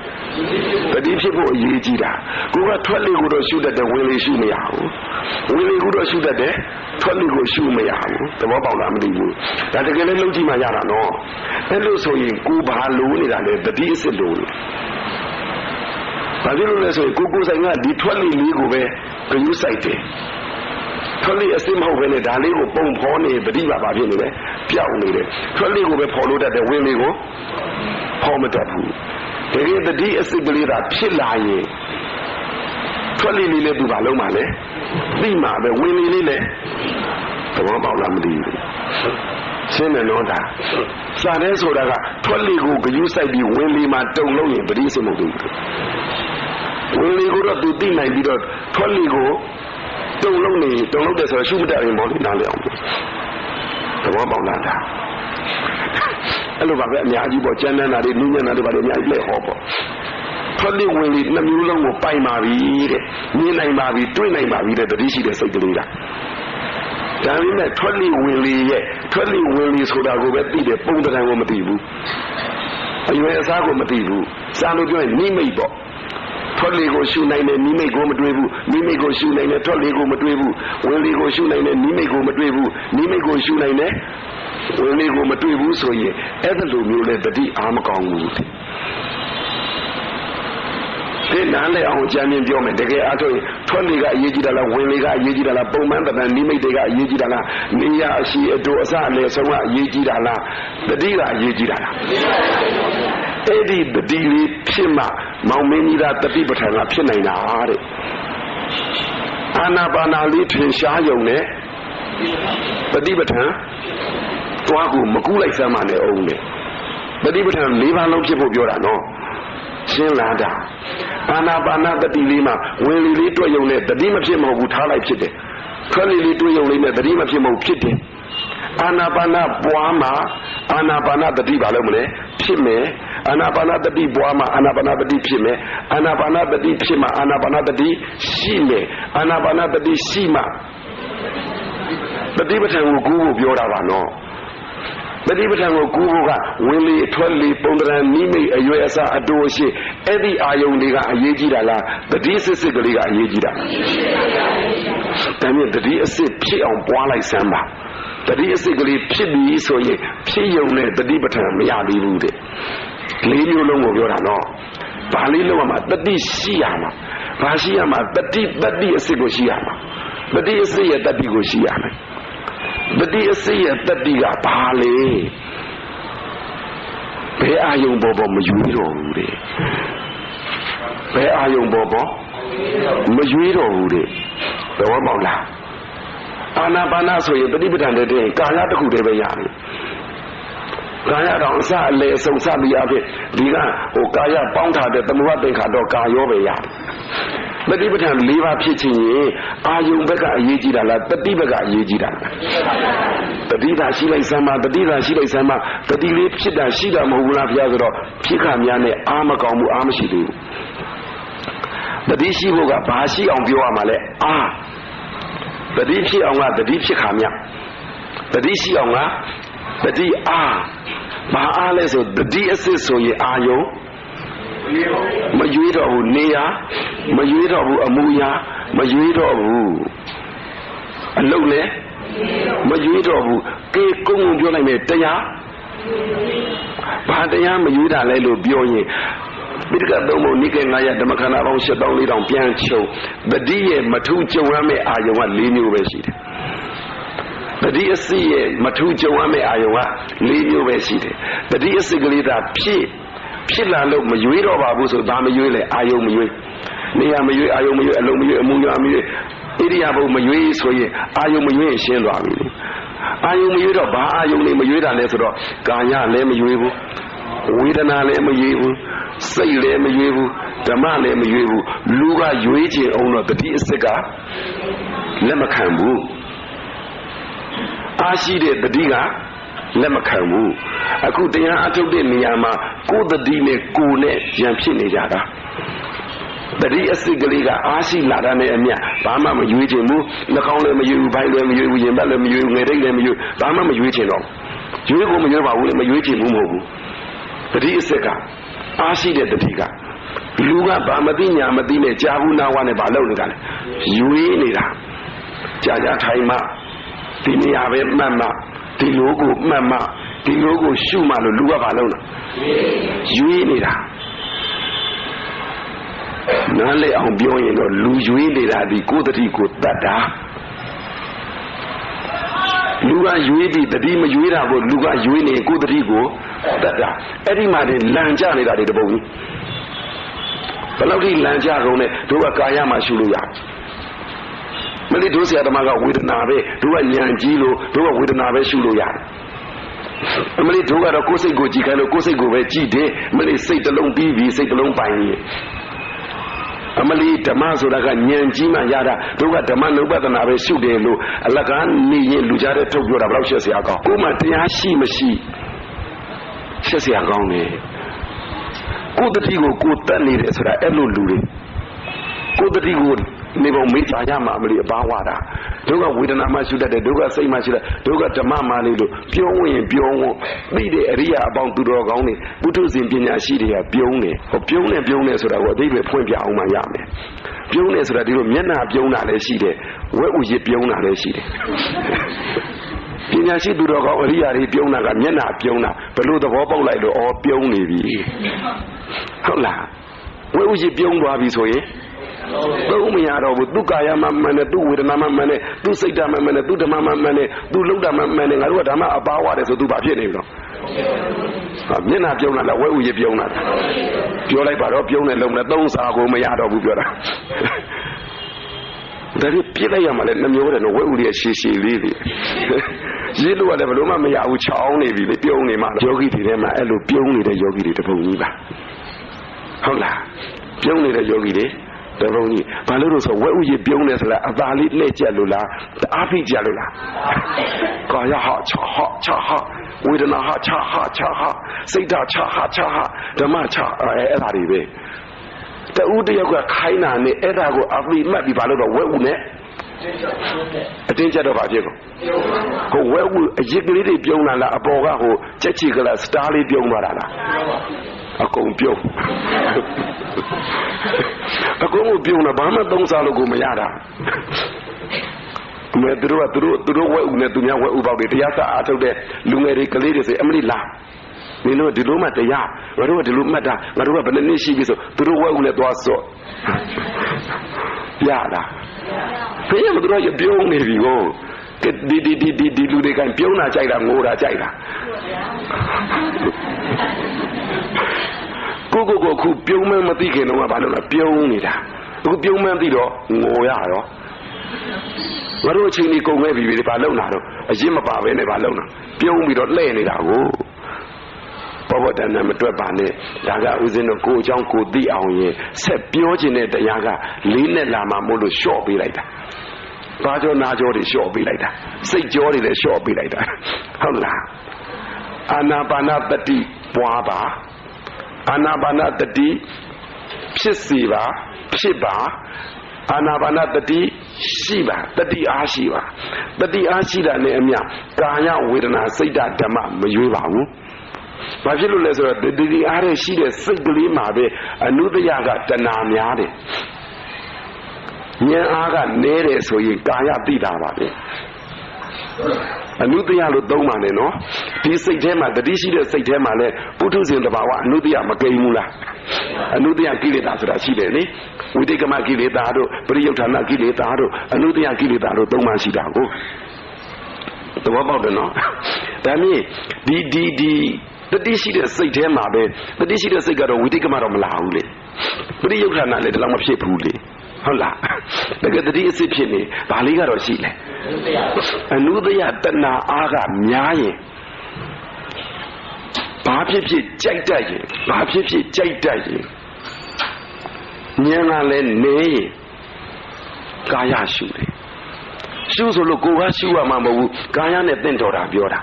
တတိဖြစ်ဖို့အရေးကြီးတာကိုကထွက်လေကိုတော့ရှုတတ်တယ်ဝင်လေရှုမရဘူးဝင်လေကိုတော့ရှုတတ်တယ်ထွက်လေကိုရှုမရဘူးသဘောပေါက်လားမသိဘူးဒါတကယ်လည်းလုံးကြည့်မှရတာနော်အဲ့လို့ဆိုရင်ကိုဘာလိုနေတာလဲတတိအစ်စ်လိုဘာဖြစ်လို့လဲဆိုရင်ကိုဆိုင်ကဒီထွက်လေလေးကိုပဲဂရုစိုက်တယ်ထွက်လေအစစ်မဟုတ်ဘဲနဲ့ဒါလေးကိုပုံဖော်နေတတိပါဖြစ်နေတယ်ပျောက်နေတယ်ထွက်လေကိုပဲဖော်လို့တတ်တယ်ဝင်လေကိုဖော်မတတ်ဘူးတကယ်တတိအစစ်ကလေးသာဖြစ်လာရင်ထွက်လေလေးလည်းသူဘာလုံးမှလဲသိမှာပဲဝင်လေလေးလည်းသဘောပေါက်လားမသိဘူးရှင်းတယ်နော်ဒါစာတဲ့ဆိုတာကထွက်လေကိုဂရုစိုက်ပြီးဝင်လေမှာတုံလို့ရင်ပရိစိမ့်မဟုတ်ဘူးဝင်လေကိုတော့သူသိနိုင်ပြီးတော့ထွက်လေကိုတုံလုံးတယ်ဆိုတော့ရှုမတတ်ရင်မော်လို့နားလည်အောင်သဘောပေါက်လားဒါအဲ့လိုပါပဲအများကြီးပေါ့ကျန်တဲ့နာတွေနည်းညံ့တာတွေပါလေအများကြီးလဲဟောပေါ့ထွက်လေဝင်လေနှမျိုးလုံးကိုပိုင်ပါပြီတဲ့မြင်နိုင်ပါပြီတွေ့နိုင်ပါပြီတဲ့တတိရှိတဲ့စိတ်ကလေးက ဒါပေမဲ့ထွက်လေဝင်လေရဲ့ထွက်လေဝင်လေဆိုတာကိုပဲသိတယ်ပုံတံကိုမသိဘူးအရွယ်အစားကိုမသိဘူးစာလို့ပြောရင်နိမိတ်ပေါ့ထွက်လေကိုရှုနိုင်တယ်နိမိတ်ကိုမတွေ့ဘူးနိမိတ်ကိုရှုနိုင်တယ်ထွက်လေကိုမတွေ့ဘူးဝင်လေကိုရှုနိုင်တယ်နိမိတ်ကိုမတွေ့ဘူးနိမိတ်ကိုရှုနိုင်တယ်ဝင်လေကိုမတွေ့ဘူးဆိုရင်အဲ့ဒါလိုမျိုးလဲတတိအားမကောင်းဘူးဒီနားလေအောင်ကြံမြင်ပြောမယ်တကယ်အားထုတ်ရင်ထွက်လေကအရေးကြီးတာလားဝင်လေကအရေးကြီးတာလားပုံမှန်တန်နိမိတ်တွေကအရေးကြီးတာလားနေရအရှိအတူအစအလယ်ဆုံးကအရေးကြီးတာလားတတိကအရေးကြီးတာလားအဲ့ဒီတတိလေးဖြစ်မှမောင်မင်းကြီးကတတိပဋ္ဌာန်ကဖြစ်နိုင်တာတဲ့အာနာပါနာလေးထင်ရှားယုံနဲ့တတိပဋ္ဌာန်တွားကိုမကူးလိုက်စမ်းမှလည်းအောင်တယ်တတိပဋ္ဌာန်၄ပါးလုံးဖြစ်ဖို့ပြောတာနော်ရှင်းလာတာအာနာပါနာတတိလေးမှာဝင်လေလေးတွေ့ယုံနဲ့တတိမဖြစ်မဟုတ်ဘူးထားလိုက်ဖြစ်တယ်ထွက်လေလေးတွေ့ယုံလေးနဲ့တတိမဖြစ်မဟုတ်ဖြစ်တယ်အာနာပါနာပွားမှာအာနာပါနာတတိဘာလို့မလဲဖြစ်မယ်အာနာပါနာတတိပွားမှာအာနာပါနာတတိဖြစ်မယ်အာနာပါနာတတိဖြစ်မှာအာနာပါနာတတိရှိမယ်အာနာပါနာတတိရှိမှာတတိပဋ္ဌာန်ကိုကူးဖို့ပြောတာပါနော်တတိပဋ္ဌာန်ကိုကူးဖို့ကဝင်လေထွက်လေပုံတံနိမိတ်အရွယ်အစားအတူအရှိအဲ့ဒီအာယုန်တွေကအရေးကြီးတာလားတတိစစ်စစ်ကလေးကအရေးကြီးတာဒါနဲ့တတိအစစ်ဖြစ်အောင်ပွားလိုက်စမ်းပါတတိအစစ်ကလေးဖြစ်ပြီဆိုရင်ဖြစ်ယုံနဲ့တတိပဋ္ဌာန်မရသေးဘူးတဲ့လေးမျိုးလုံးကိုပြောတာနော်ဘာလေးလုံးမှာတတိရှိရမှာဘာရှိရမှာတတိအစစ်ကိုရှိရမှာတတိအစစ်ရဲ့တတိကိုရှိရမယ်တတိအစစ်ရဲ့တတိကဘာလဲဘယ်အာယုံပေါ်ပေါ်မယူတော့ဘူးတဲ့ဘယ်အာယုံပေါ်ပေါ်မယူတော့ဘူးတဲ့သဘောပေါက်လားအာနာပါနဆိုရင်တတိပဋ္ဌာန်တဲ့ကာယတစ်ခုတည်းပဲရတယ်ကာယတော့အစအလေအဆုံးစပြီးအဖြစ်ဒီကကာယပေါင်းထားတဲ့သမုဟသင်္ခါတော့ကာယောပဲရတယ်တတိပဋ္ဌာန်၄ပါးဖြစ်ခြင်းရင်အာယုံဘက်ကအရေးကြီးတာလားတတိဘက်ကအရေးကြီးတာလားတတိသာရှိလိုက်စမ်းပါတတိသာရှိလိုက်စမ်းပါတတိလေးဖြစ်တာရှိတာမဟုတ်ဘူးလားဘုရားဆိုတော့ဖြစ်ခါများနဲ့အာမကောင်းဘူးအာမရှိသေးဘူးတတိရှိဖို့ကဘာရှိအောင်ပြောရမှာလဲအာတတိဖြစ်အောင်ကတတိဖြစ်ခါများတတိရှိအောင်ကတတိအာဘာအားလဲဆိုတတိအစစ်ဆိုရင်အာယုံမရွေးတော့ဘူးနေရမရွေးတော့ဘူးအမူအရာမရွေးတော့ဘူးအလုံးလည်းမရွေးတော့ဘူးကေကုန်းကုန်းပြောလိုက်မယ်တရားဘာတရားမရွေးတာလဲလို့ပြောရင်ပိဋကသုံးပုံနိကေ9ရဓမ္မခန္ဓာပေါင်း7400ပြန်ချုပ်တတိရဲ့မထုကြုံရမယ့်အာယုံက၄မျိုးပဲရှိတယ်တတိအစစ်ရဲ့မထုကြုံရမယ့်အာယုံက၄မျိုးပဲရှိတယ်တတိအစစ်ကလေးသာဖြစ်လာလို့မရွေးတော့ပါဘူးဆိုဒါမရွေးလေအာယုံမရွေးနေရာမရွေးအာယုံမရွေးအလုံးမရွေးအမှုရမရွေးဣရိယာပုမရွေးဆိုရင်အာယုံမရွေးရှင်းသွားပြီအာယုံမရွေးတော့ဘာအာယုံလေးမရွေးတာလဲဆိုတော့ကာယလည်းမရွေးဘူးဝေဒနာလည်းမရွေးဘူးစိတ်လည်းမရွေးဘူးဓမ္မလည်းမရွေးဘူးလူကရွေးခြင်းအောင်တော့တတိအစစ်ကလက်မခံဘူးအားရှိတဲ့တတိကလက်မခံဘူးအခုတရားအထုတ်တဲ့နေရာမှာကိုယ်တတိနဲ့ကိုယ်နဲ့ရံဖြစ်နေကြတာတတိအစစ်ကလေးကအားရှိလာတာနဲ့အမျှဘာမှမရွေးချင်ဘူးနှာခေါင်းလည်းမရွေးဘူးဘိုင်းလည်းမရွေးဘူးရင်ဘတ်လည်းမရွေးဘူးငယ်တိတ်လည်းမရွေးဘာမှမရွေးချင်တော့ရွေးကိုမရွေးပါဘူးလေမရွေးချင်ဘူးမဟုတ်ဘူးတတိအစစ်ကအားရှိတဲ့တတိကလူကဘာမသိညာမသိနဲ့ကြာဘူးနာဝနဲ့ဘာလုပ်နေတာလဲရွေးနေတာကြာထိုင်မှဒီနေရာပဲမှတ်မှဒီလိုကိုမှတ်မှဒီလိုကိုရှုမှလို့လူကဘာလုပ်လဲရွေးနေတာနားလည်အောင်ပြောရင်တော့လူရွေးနေတာဒီကိုယ်တတိကိုတတ်တာလူကရွေးပြီးတတိမရွေးတာကိုလူကရွေးနေကိုယ်တတိကိုတတ်တာအဲ့ဒီမှာလန်ကြနေတာတွေတပုံကြီးဘယ်လောက်ထိလန်ကြကုန်လဲတို့ကကာယမှာရှုလို့ရမလေးတို့ဆရာသမားကဝေဒနာပဲတို့ကဉာဏ်ကြီးလို့တို့ကဝေဒနာပဲရှုလို့ရတယ်အမလေးတို့ကတော့ကိုယ်စိတ်ကိုကြည်ခိုင်းလို့ကိုယ်စိတ်ကိုပဲကြည်တယ်မလေးစိတ်တစ်လုံးပြီးပြီစိတ်တစ်လုံးပိုင်ပြီအမလေးဓမ္မဆိုတာကဉာဏ်ကြီးမှရတာတို့ကဓမ္မနုပဒနာပဲရှုတယ်လို့အလကားနေရင်လူကြားတဲ့ထုတ်ပြောတာဘယ်လောက်ရှက်စရာကောင်းကိုယ်မှတရားရှိမရှိရှက်စရာကောင်းတယ်ကိုယ်တတိကိုကိုယ်တတ်နေတယ်ဆိုတာအဲ့လိုလူတွေကိုယ်တတိကိုနေပုံမေးချာရမှာမလို့အပါဝါတာ ဒုက္ခဝေဒနာမှရှုတတ်တယ်ဒုက္ခစိတ်မှရှုတတ်ဒုက္ခဓမ္မမှလေးလို့ပြောဝင်ပြောဝသိတဲ့အရိယာအပေါင်းသူတော်ကောင်းတွေပုထုဇဉ်ပညာရှိတွေကပြုံးတယ်ဟောပြုံးနေဆိုတာကိုအသိပဲဖွင့်ပြအောင်မှရမယ်ပြုံးနေဆိုတာဒီလိုမျက်နှာပြုံးတာလည်းရှိတယ်ဝက်ဥရပြုံးတာလည်းရှိတယ်ပညာရှိသူတော်ကောင်းအရိယာတွေပြုံးတာကမျက်နှာပြုံးတာဘလို့သဘောပေါက်လိုက်လို့အော်ပြုံးနေပြီဟုတ်လားဝက်ဥရပြုံးသွားပြီဆိုရင်သုံးမရတော့ဘူးသူကာယမှမှန်တယ်သူဝေဒနာမှမှန်တယ်သူစိတ်ဓာတ်မှမှန်တယ်သူဓမ္မမှမှန်တယ်သူလုံတာမှမှန်တယ်ငါတို့ကဓမ္မအပါဝါတယ်ဆိုသူဘာဖြစ်နေပြီတော့မျက်နှာပြုံးလာလားဝဲဥရပြုံးလာပြောလိုက်ပါတော့ပြုံးတယ်လုံတယ်သုံးစာကိုမရတော့ဘူးပြောတာဒါပြပြလိုက်ရမှာလဲနှမျိုးတယ်နော်ဝဲဥရရှည်ရှည်လေးတွေရေးလို့ရတယ်ဘလို့မှမရဘူးချောင်းနေပြီလေပြုံးနေမှယောဂီတွေထဲမှာအဲ့လိုပြုံးနေတဲ့ယောဂီတွေတပုံကြီးပါဟုတ်လားပြုံးနေတဲ့ယောဂီတွေတပုံကြီးဘာလို့လို့ဆိုဝဲဥရပြုံးတယ်ဆိုတာအသာလေးလှည့်ကျက်လို့လားအားဖိကျလို့လားကာယဟချဟဝေဒနာဟချဟစိတ်ဓာတ်ချဟဓမ္မချအဲ့ဒါတွေပဲတူတယောက်ကခိုင်းတာနဲ့အဲ့ဒါကိုအပိမှတ်ပြီးဘာလို့တော့ဝဲဥနဲ့အတင်းကျပ်တော့ဗာဖြစ်ကုန်ဟိုဝဲဥအရစ်ကလေးတွေပြုံးလာလားအပေါ်ကဟိုကြက်ချီကလားစတားလေးပြုံးသွားတာလားအကုန်ပြုံးအကုန်ကိုပြုံးတော့ဘာမှသုံးစားလို့ကိုမရတာမဲသူတို့ဝဲဥနဲ့သူများဝဲဥပေါက်တွေတရားစာအားထုတ်တဲ့လူငယ်တွေကလေးတွေဆိုအမလိလားမင်းတို့ဒီလိုမှတရားငါတို့ကဒီလိုမှတ်တာငါတို့ကဘယ်နှစ်ရှိပြီဆိုသူတို့ဝဲဥနဲ့သွားစော့ရလားဖေးရမတို့ရပြုံးနေပြီကိုဒီလူတွေကပြုံးတာကြိုက်တာငိုတာကြိုက်တာကိုခုပြုံးမမသိခင်တော့ကဘာလို့လဲပြုံးနေတာအခုပြုံးမသိတော့ငိုရရောငါတို့အချိန်ကြီးကုန်ခဲ့ပြီဘာလုပ်လာတော့အရင်မပါပဲနဲ့ဘာလုပ်လာပြုံးပြီးတော့လှည့်နေတာကိုဘောတန်နဲ့မတွက်ပါနဲ့ဒါကဦးဇင်းတို့ကိုအကြောင်းကိုသိအောင်ရင်ဆက်ပြောခြင်းတဲ့တရားကလေးနဲ့လာမှမို့လို့လျှော့ပေးလိုက်တာဘာကြောနာကြောတွေလျှော့ပေးလိုက်တာစိတ်ကြောတွေလည်းလျှော့ပေးလိုက်တာဟုတ်လားအာနာပါနတတိပွားပါအာနာပါနတတိဖြစ်စီပါဖြစ်ပါအာနာပါနတတိရှိပါတတိအားရှိပါတတိအားရှိတာနဲ့အမျှကာယဝေဒနာစိတ်ဓာတ်ဓမ္မမရွေးပါဘူးဘာဖြစ်လို့လဲဆိုတော့တတိအားရရှိတဲ့စိတ်ကလေးမှာပဲအနုတ္တယကတဏှာများတယ်ဉာဏ်အားကနဲတယ်ဆိုရင်ကာယသိတာပါပဲအနုတ္တယလို့သုံးပါနဲ့နော်ဒီစိတ်ထဲမှာတတိရှိတဲ့စိတ်ထဲမှာလဲပုထုဇဉ်တဘာဝအနုတ္တယမကိန်းဘူးလားအနုတ္တယကိလေသာဆိုတာရှိတယ်လေဝိတိကမကိလေသာတို့ပရိယုဌာဏကိလေသာတို့အနုတ္တယကိလေသာတို့သုံးပါရှိတာကိုသဘောပေါက်တယ်နော်ဒါမြင်ဒီတတိရှိတဲ့စိတ်ထဲမှာပဲတတိရှိတဲ့စိတ်ကတော့ဝိတိကမတော့မလာဘူးလေပရိယုဌာဏလည်းဒီလောက်မဖြစ်ဘူးလေဟုတ်လားတကယ်တတိအစစ်ဖြစ်နေဘာလေးကတော့ရှိလေအနုတ္တယတဏှာအားကများရင်ဘာဖြစ်ဖြစ်ကြိုက်တတ်ရင်ဘာဖြစ်ဖြစ်ကြိုက်တတ်ရင်ဉာဏ်ကလည်းနေရင်ကာယရှုတယ်ရှုဆိုလို့ကိုယ်ကရှုရမှာမဟုတ်ဘူးကာယနဲ့တင့်တော်တာပြောတာ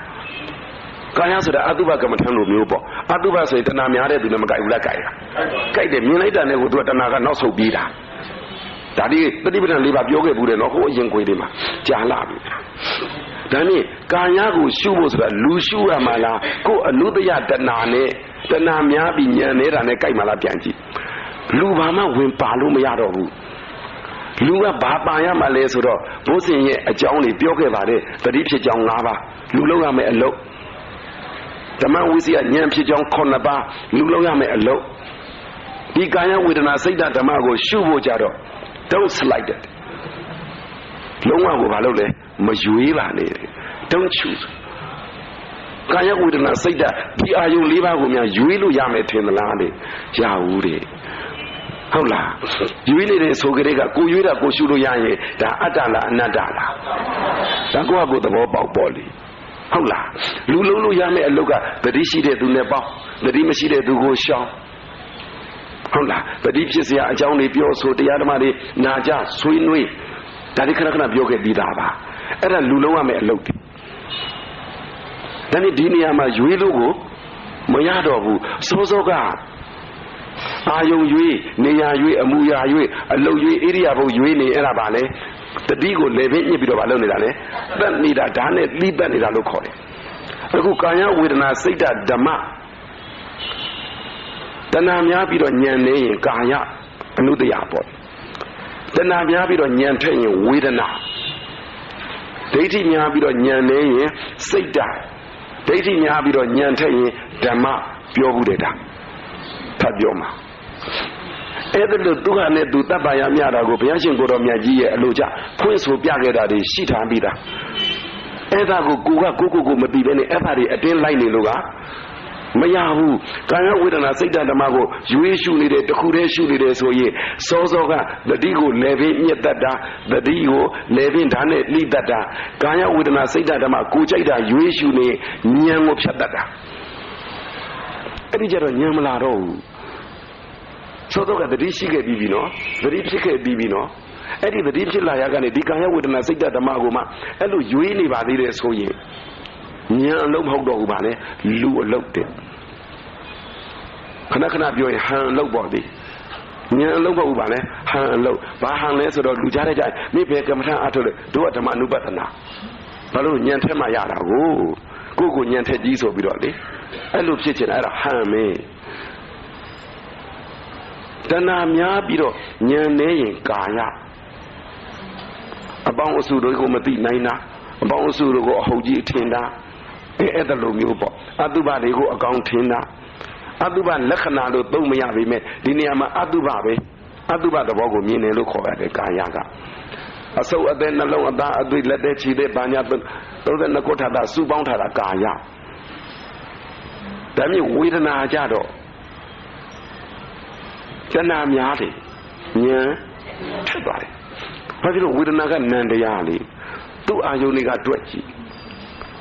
ကာယဆိုတာအတုပကမ္မထံလိုမျိုးပေါ့အတုပဆိုရင်တဏှာများတဲ့သူလည်းမကြိုက်ဘူးလားကြိုက်တာကြိုက်တယ်မြင်လိုက်တာနဲ့ကိုသူကတဏှာကနောက်ဆုတ်ပြေးတာဒါဒီပฏิပဒံ၄ပါးပြောခဲ့ဘူးတယ်နော်ဟိုအရင်ခွေလေးမှာကြာလာပြီဒါနဲ့ကာယကိုရှုဖို့ဆိုတာလူရှုရမှာလားကိုယ်အနုတ္တယတဏှာနဲ့တဏှာများပြီးဉာဏ်နေတာနဲ့ကြိုက်မှလားပြန်ကြည့်လူဘာမှဝင်ပါလို့မရတော့ဘူးလူကဘာပါရမှလဲဆိုတော့ဘုဇင်ရဲ့အကြောင်းတွေပြောခဲ့ပါတယ်တတိဖြစ်ကြောင်း၅ပါးလူလုံးရမယ်အလုပ်ဓမ္မဝိစီယဉာဏ်ဖြစ်ကြောင်း9ပါးလူလုံးရမယ်အလုပ်ဒီကာယဝေဒနာစိတ်ဓာတ်ဓမ္မကိုရှုဖို့ကြတော့ don't slide it လုံးဝကိုဘာလုပ်လဲမရွေးပါနဲ့ don't choose ကာယဝေဒနာစိတ်ဓာတ်ဒီအာယုံ၄ပါးကိုများရွေးလို့ရမယ်ထင်သလားလေရဘူးတဲ့ဟုတ်လားရွေးနေတဲ့ဆိုကြတဲ့ကကိုရွေးတာကိုရှုလို့ရရင်ဒါအတ္တလားအနတ္တလားဒါကိုယ့်အကိုသဘောပေါက်ပေါ်လေဟုတ်လားလူလုံးလို့ရမယ့်အလုပ်ကတတိရှိတဲ့သူနဲ့ပေါင်းတတိမရှိတဲ့သူကိုရှောင်ဟုတ်လားတတိဖြစ်เสียအကြောင်းတွေပြောဆိုတရားဓမ္မတွေနာကြဆွေးနွေးဒါတွေခဏခဏပြောခဲ့ပြီးသားပါအဲ့ဒါလူလုံးရမယ့်အလုပ်တွေဒါနဲ့ဒီနေရာမှာရွေးလို့ကိုမရတော့ဘူးစိုးစိုးကအာယုံရွေးနေရာရွေးအမူအရာရွေးအလုပ်ရွေးဣရိယာပုရွေးနေအဲ့ဒါပါလေ တတိကိုလေပင်ညစ်ပြီးတော့မလုပ်နေတာလေတတ်နေတာဓာတ်နဲ့လိပတ်နေတာလို့ခေါ်တယ်အခုကာယဝေဒနာစိတ်ဓမ္မတဏှာများပြီးတော့ဉာဏ်နေရင်ကာယအနုတ္တယပေါ့တဏှာများပြီးတော့ဉာဏ်ထက်ရင်ဝေဒနာဒိဋ္ဌိများပြီးတော့ဉာဏ်နေရင်စိတ်ဓာတ်ဒိဋ္ဌိများပြီးတော့ဉာဏ်ထက်ရင်ဓမ္မပြောဘူးတဲ့ဒါထပ်ပြောမှာအဲ့ဒါလို့သူဟာနဲ့သူတပ်ပါရမြတာကိုဘုရားရှင်ကိုတော်မြတ်ကြီးရဲ့အလိုကြဖွင့်ဆိုပြခဲ့တာတွေရှိထားပြီးသားအဲ့ဒါကိုကိုမသိဘဲနဲ့အဲ့ဒါတွေအတင်းလိုက်နေလို့ကမရဘူးကာယဝေဒနာစိတ်ဓမ္မကိုရွေးရှုနေတယ်တခုတည်းရှုနေတယ်ဆိုရင်စောစောကတတိကိုလေပင်ညက်တတ်တာတတိကိုလေပင်ဓာတ်နဲ့လိတတ်တာကာယဝေဒနာစိတ်ဓမ္မကိုကြိုက်တာရွေးရှုနေဉာဏ်ကိုဖြတ်တတ်တာအဲ့ဒီကြတော့ဉာဏ်မလာတော့ဘူးစောစောကတတိရှိခဲ့ပြီးပြီနော်တတိဖြစ်ခဲ့ပြီးပြီနော်အဲ့ဒီတတိဖြစ်လာရကနေဒီကာယဝေဒနာစိတ်ဓမ္မကိုမှအဲ့လိုရွေးနေပါသေးတယ်ဆိုရင်ဉာဏ်အလုံးမဟုတ်တော့ဘူးပါလေလူအလုံးတဲ့ခဏပြောရင်ဟန်အလုံးပေါ့ဒီဉာဏ်အလုံးမဟုတ်ဘူးပါလေဟန်အလုံးဘာဟန်လဲဆိုတော့လူကြားတဲ့ကြိုင်မိဘကမ္မထအထုလို့တို့ကဓမ္မအနုပဒနာဘာလို့ဉာဏ်ထက်မှရတာကိုဉာဏ်ထက်ကြီးဆိုပြီးတော့လေအဲ့လိုဖြစ်ချင်အဲ့ဒါဟန်မင်းတဏှာများပြီးတော့ဉာဏ်နေရင်ကာယအပေါင်းအစုတွေကိုမသိနိုင်တာအပေါင်းအစုတို့ကိုအဟုတ်ကြီးထင်တာအဲ့ဒါလိုမျိုးပေါ့အတုပတွေကိုအကောင်ထင်တာအတုပလက္ခဏာလို့သုံးမရပေမဲ့ဒီနေရာမှာအတုပပဲအတုပသဘောကိုမြင်တယ်လို့ခေါ်ရတယ်ကာယကအစုပ်အသက်နှလုံးအသားအသွေးလက်သက်ခြေသက်ဘာညာ32ခုထတာစုပေါင်းထားတာကာယဒါမျိုးဝေဒနာကြတော့တဏှာများတယ်ဉာဏ်ထက်သွားတယ်ဘာဖြစ်လို့ဝေဒနာကနံတရားလေသူ့အာယုန်တွေကတွက်ကြည့်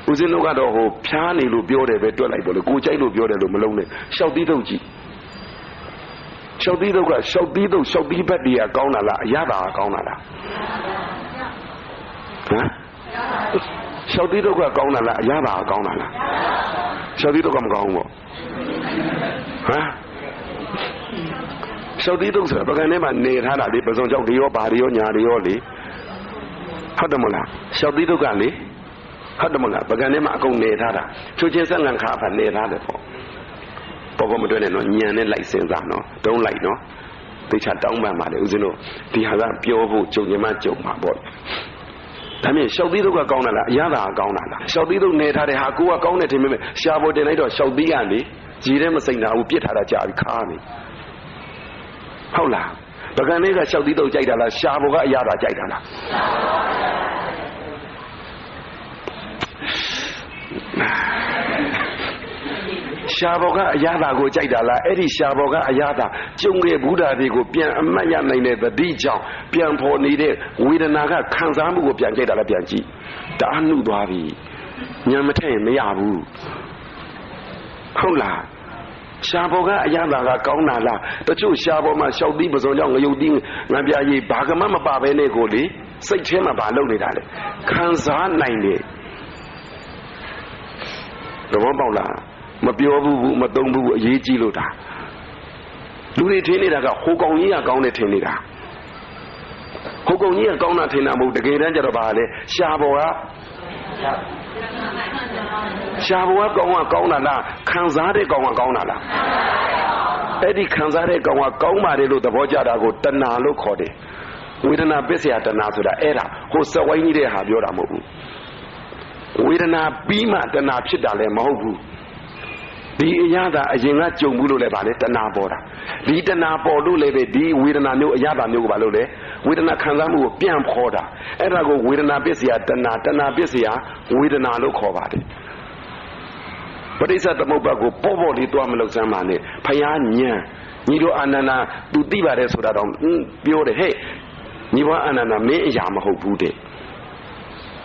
ဦးဇင်းတို့ကတော့ဟိုဖျားနေလို့ပြောတယ်ပဲတွက်လိုက်ပေါ့လေကိုကြိုက်လို့ပြောတယ်လို့မလုံးနဲ့ရှောက်သီးထုတ်ကြည့်ရှောက်သီးထုတ်ကရှောက်သီးဘက်တွေကကောင်းတာလားအရသာကောင်းတာလားဟမ်ရှောက်သီးထုတ်ကကောင်းတာလားအရသာကောင်းတာလားရှောက်သီးထုတ်ကမကောင်းဘူးပေါ့ဟမ်ရှောက်သီးထုတ်ဆိုတာပကံထဲမှာနေထားတာလေပစုံကြောက်တွေရောဘာတွေရောညာတွေရောလေဟုတ်တယ်မလားရှောက်သီးထုတ်ကလေဟုတ်တယ်မလားပကံထဲမှာအကုန်နေထားတာချိုးချင်းဆက်ငံခါဖတ်နေထားတယ်ပေါ့မတွဲနဲ့နော်ညံနဲ့လိုက်စင်စားနော်တုံးလိုက်နော်သိချတောင်းပန်ပါလေဦးဇင်းတို့ဒီဟာကပြောဖို့ကြုံကြမှာကြုံမှာပေါ့ဒါမြင်ရှောက်သီးတို့ကကောင်းတာလားအရသာကောင်းတာလားရှောက်သီးတို့နေထားတဲ့ဟာကိုကကောင်းတယ်ထင်ပေမဲ့ရှားပေါ်တင်လိုက်တော့ရှောက်သီးကလေကြီးထဲမစိမ့်တာဘူးပြစ်ထားတာကြာပြီခါနေဟုတ်လားပကံလေးကရှောက်သီးတို့ကြိုက်တာလားရှားပေါ်ကအရသာကြိုက်တာလားရှားဘောကအရသာကိုကြိုက်တာလားအဲ့ဒီရှားဘောကအရသာကျုံခဲ့ဘုရားတွေကိုပြန်အမှတ်ရနိုင်တဲ့သတိကြောင့်ပြန်ဖော်နေတဲ့ဝေဒနာကခံစားမှုကိုပြန်ကြိုက်တာလားပြန်ကြည့်တအားနှုတ်သွားပြီညံမထက်ရင်မရဘူးဟုတ်လားရှားဘောကအရသာကကောင်းတာလားတချို့ရှားဘောမှာရှောက်သီးပစုံကြောင့်ငရုတ်သီးငံပြားရည်ဘာကမှမပါဘဲနဲ့ကိုလေစိတ်ထဲမှာဘာလုပ်နေတာလဲခံစားနိုင်တယ်သဘောပေါက်လားမပြောဘူးမသုံးဘူးအရေးကြီးလို့ဒါလူတွေထင်နေတာကဟိုကောင်ကြီးကကောင်းတယ်ထင်နေတာဟိုကောင်ကြီးကကောင်းတာထင်တာမဟုတ်တကယ်တမ်းကျတော့ဘာလဲရှားဘောကကောင်းတာလားခံစားတဲ့ကောင်ကကောင်းတာလားအဲ့ဒီခံစားတဲ့ကောင်ကကောင်းပါတယ်လို့သဘောကျတာကိုတဏှာလို့ခေါ်တယ်ဝေဒနာပစ္စယတဏှာဆိုတာအဲ့ဒါဟိုစက်ဝိုင်းကြီးတဲ့ဟာပြောတာမဟုတ်ဘူးဝေဒနာပြီးမှတဏှာဖြစ်တာလည်းမဟုတ်ဘူးဒီအရာသာအရင်ကကြုံဘူးလို့လည်းဗာလေတဏှာပေါ်တာဒီတဏှာပေါ်လို့လည်းပဲဒီဝေဒနာမျိုးအရာသာမျိုးကိုဗာလို့လေဝေဒနာခံစားမှုကိုပြန်ဖော်တာအဲ့ဒါကိုဝေဒနာပစ္စယတဏှာပစ္စယဝေဒနာလို့ခေါ်ပါတယ်ပဋိစ္စသမုပ္ပါကိုပေါ့လေးတွားမလို့စမ်းပါနဲ့ဖယားညံညီတို့အာနန္ဒာသူသိပါတယ်ဆိုတာတော့ပြောတယ်ဟဲ့ညီဘအာနန္ဒာမင်းအရာမဟုတ်ဘူးတဲ့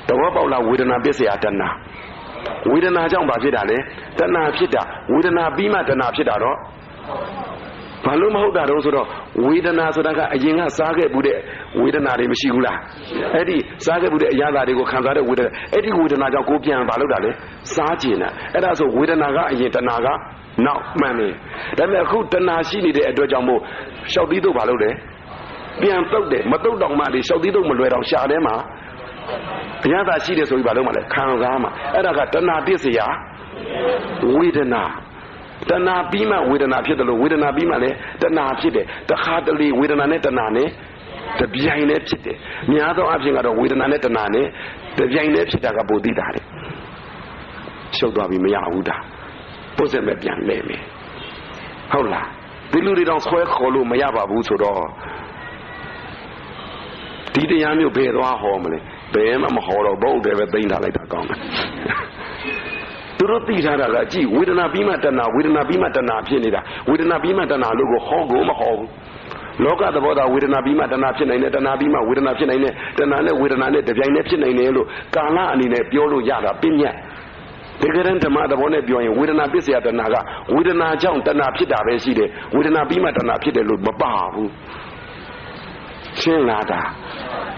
သဘောပေါက်လားဝေဒနာပစ္စယတဏှာဝေဒနာကြောင့်ဘာဖြစ်တာလဲတဏှာဖြစ်တာဝေဒနာပြီးမှတဏှာဖြစ်တာတော့ဘာလို့မဟုတ်တာတော့ဆိုတော့ဝေဒနာဆိုတာကအရင်ကစားခဲ့ဘူးတဲ့ဝေဒနာတွေမရှိဘူးလားအဲ့ဒီစားခဲ့ဘူးတဲ့အရာတွေကိုခံစားတဲ့ဝေဒနာအဲ့ဒီဝေဒနာကြောင့်ကိုပြန်ဘာလုပ်တာလဲစားကျင်တာအဲ့ဒါဆိုဝေဒနာကအရင်တဏှာကနောက်မှန်တယ်ဒါပေမဲ့အခုတဏှာရှိနေတဲ့အတွက်ကြောင့်မို့ရှောက်သီးတို့ဘာလုပ်လဲ ပြန်တုတ်တယ်မတုတ်တော့မှလေရှောက်သီးတော့မလွယ်တော့ရှာထဲမှာဘုရားသာရှိတယ်ဆိုပြီးဘာလို့မှလဲခံစားမှာအဲ့ဒါကတဏှာပစ္စယဝေဒနာတဏှာပြီးမှဝေဒနာဖြစ်တယ်လို့ဝေဒနာပြီးမှလည်းတဏှာဖြစ်တယ်တခါတလေဝေဒနာနဲ့တဏှာနဲ့တပြိုင်တည်းဖြစ်တယ်များသောအားဖြင့်ကတော့ဝေဒနာနဲ့တဏှာနဲ့တပြိုင်တည်းဖြစ်တာကပိုသိတာတယ်ရှုပ်သွားပြီမရဘူးဒါပုစက်မဲ့ပြန်လဲမယ်ဟုတ်လားဒီလူတွေတော့ဆွဲခေါ်လို့မရပါဘူးဆိုတော့ဒီတရားမျိုးဘယ်သွားဟောမလဲဘယ်မှမဟောတော့ဘုတ်တယ်ပဲသိမ့်ထားလိုက်တာကောင်းတယ်သူတို့သိထားတာကကြည့်ဝေဒနာပြီးမှတဏှာဝေဒနာပြီးမှတဏှာဖြစ်နေတာဝေဒနာပြီးမှတဏှာလို့ကိုဟောကိုမဟောဘူးလောကသဘောသာဝေဒနာပြီးမှတဏှာဖြစ်နိုင်တယ်တဏှာပြီးမှဝေဒနာဖြစ်နိုင်တယ်တဏှာနဲ့ဝေဒနာနဲ့တပြိုင်တည်းဖြစ်နိုင်တယ်လို့ကာလအနေနဲ့ပြောလို့ရတာပြည့်ညက်ဒီကရင်ဓမ္မသဘောနဲ့ပြောရင်ဝေဒနာပစ္စယတဏှာကဝေဒနာကြောင့်တဏှာဖြစ်တာပဲရှိတယ်ဝေဒနာပြီးမှတဏှာဖြစ်တယ်လို့မပါဘူးရှင်းလာတာ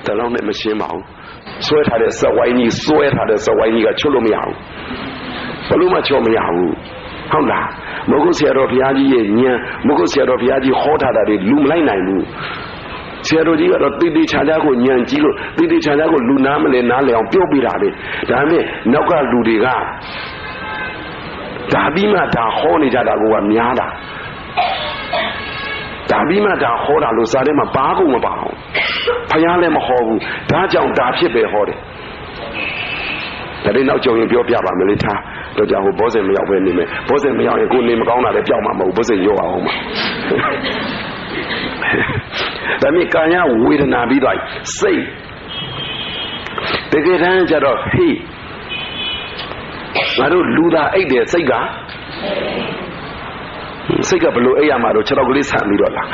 တလုံးနဲ့မရှင်းပါဘူးဆွဲထားတဲ့စက်ဝိုင်းကြီးဆွဲထားတဲ့စက်ဝိုင်းကြီးကချွတ်လို့မရဘူးဘလို့မှချောမရဘူးဟုတ်လားမဟုတ်ဆရာတော်ဘုရားကြီးရဲ့ဉာဏ်မဟုတ်ဆရာတော်ဘုရားကြီးဟောထားတာတွေလူမလိုက်နိုင်ဘူးဆရာတော်ကြီးကတော့တိတိချာချာကိုဉာဏ်ကြီးလို့တိတိချာချာကိုလူနားမလဲနားလဲအောင်ပြောပြတာလေဒါနဲ့နောက်ကလူတွေကဒါပြီးမှဒါဟောနေကြတာကများတာဒါပြီးမှဒါဟောတာလို့စာထဲမှာဘာကုန်မပါဘူးဘုရားလည်းမဟောဘူးဒါကြောင့်ဒါဖြစ်ပဲဟောတယ်ဒါလေးနောက်ကြုံရင်ပြောပြပါမယ်လေထားတော့ကြောင့်ဟိုဘောဇင်မရောက်ပဲနေမယ်ဘောဇင်မရောက်ရင်ကိုနေမကောင်းတာလည်းကြောက်မှာမဟုတ်ဘောဇင်ရောအောင်မှာဒါမြင်ကာယဝေဒနာပြီးတော့စိတ်တကယ်တမ်းကျတော့ဟေးငါတို့လူသားအိတ်တယ်စိတ်ကဘလို့အိတ်ရမှာတော့6တော့ကလေးဆန်ပြီးတော့လား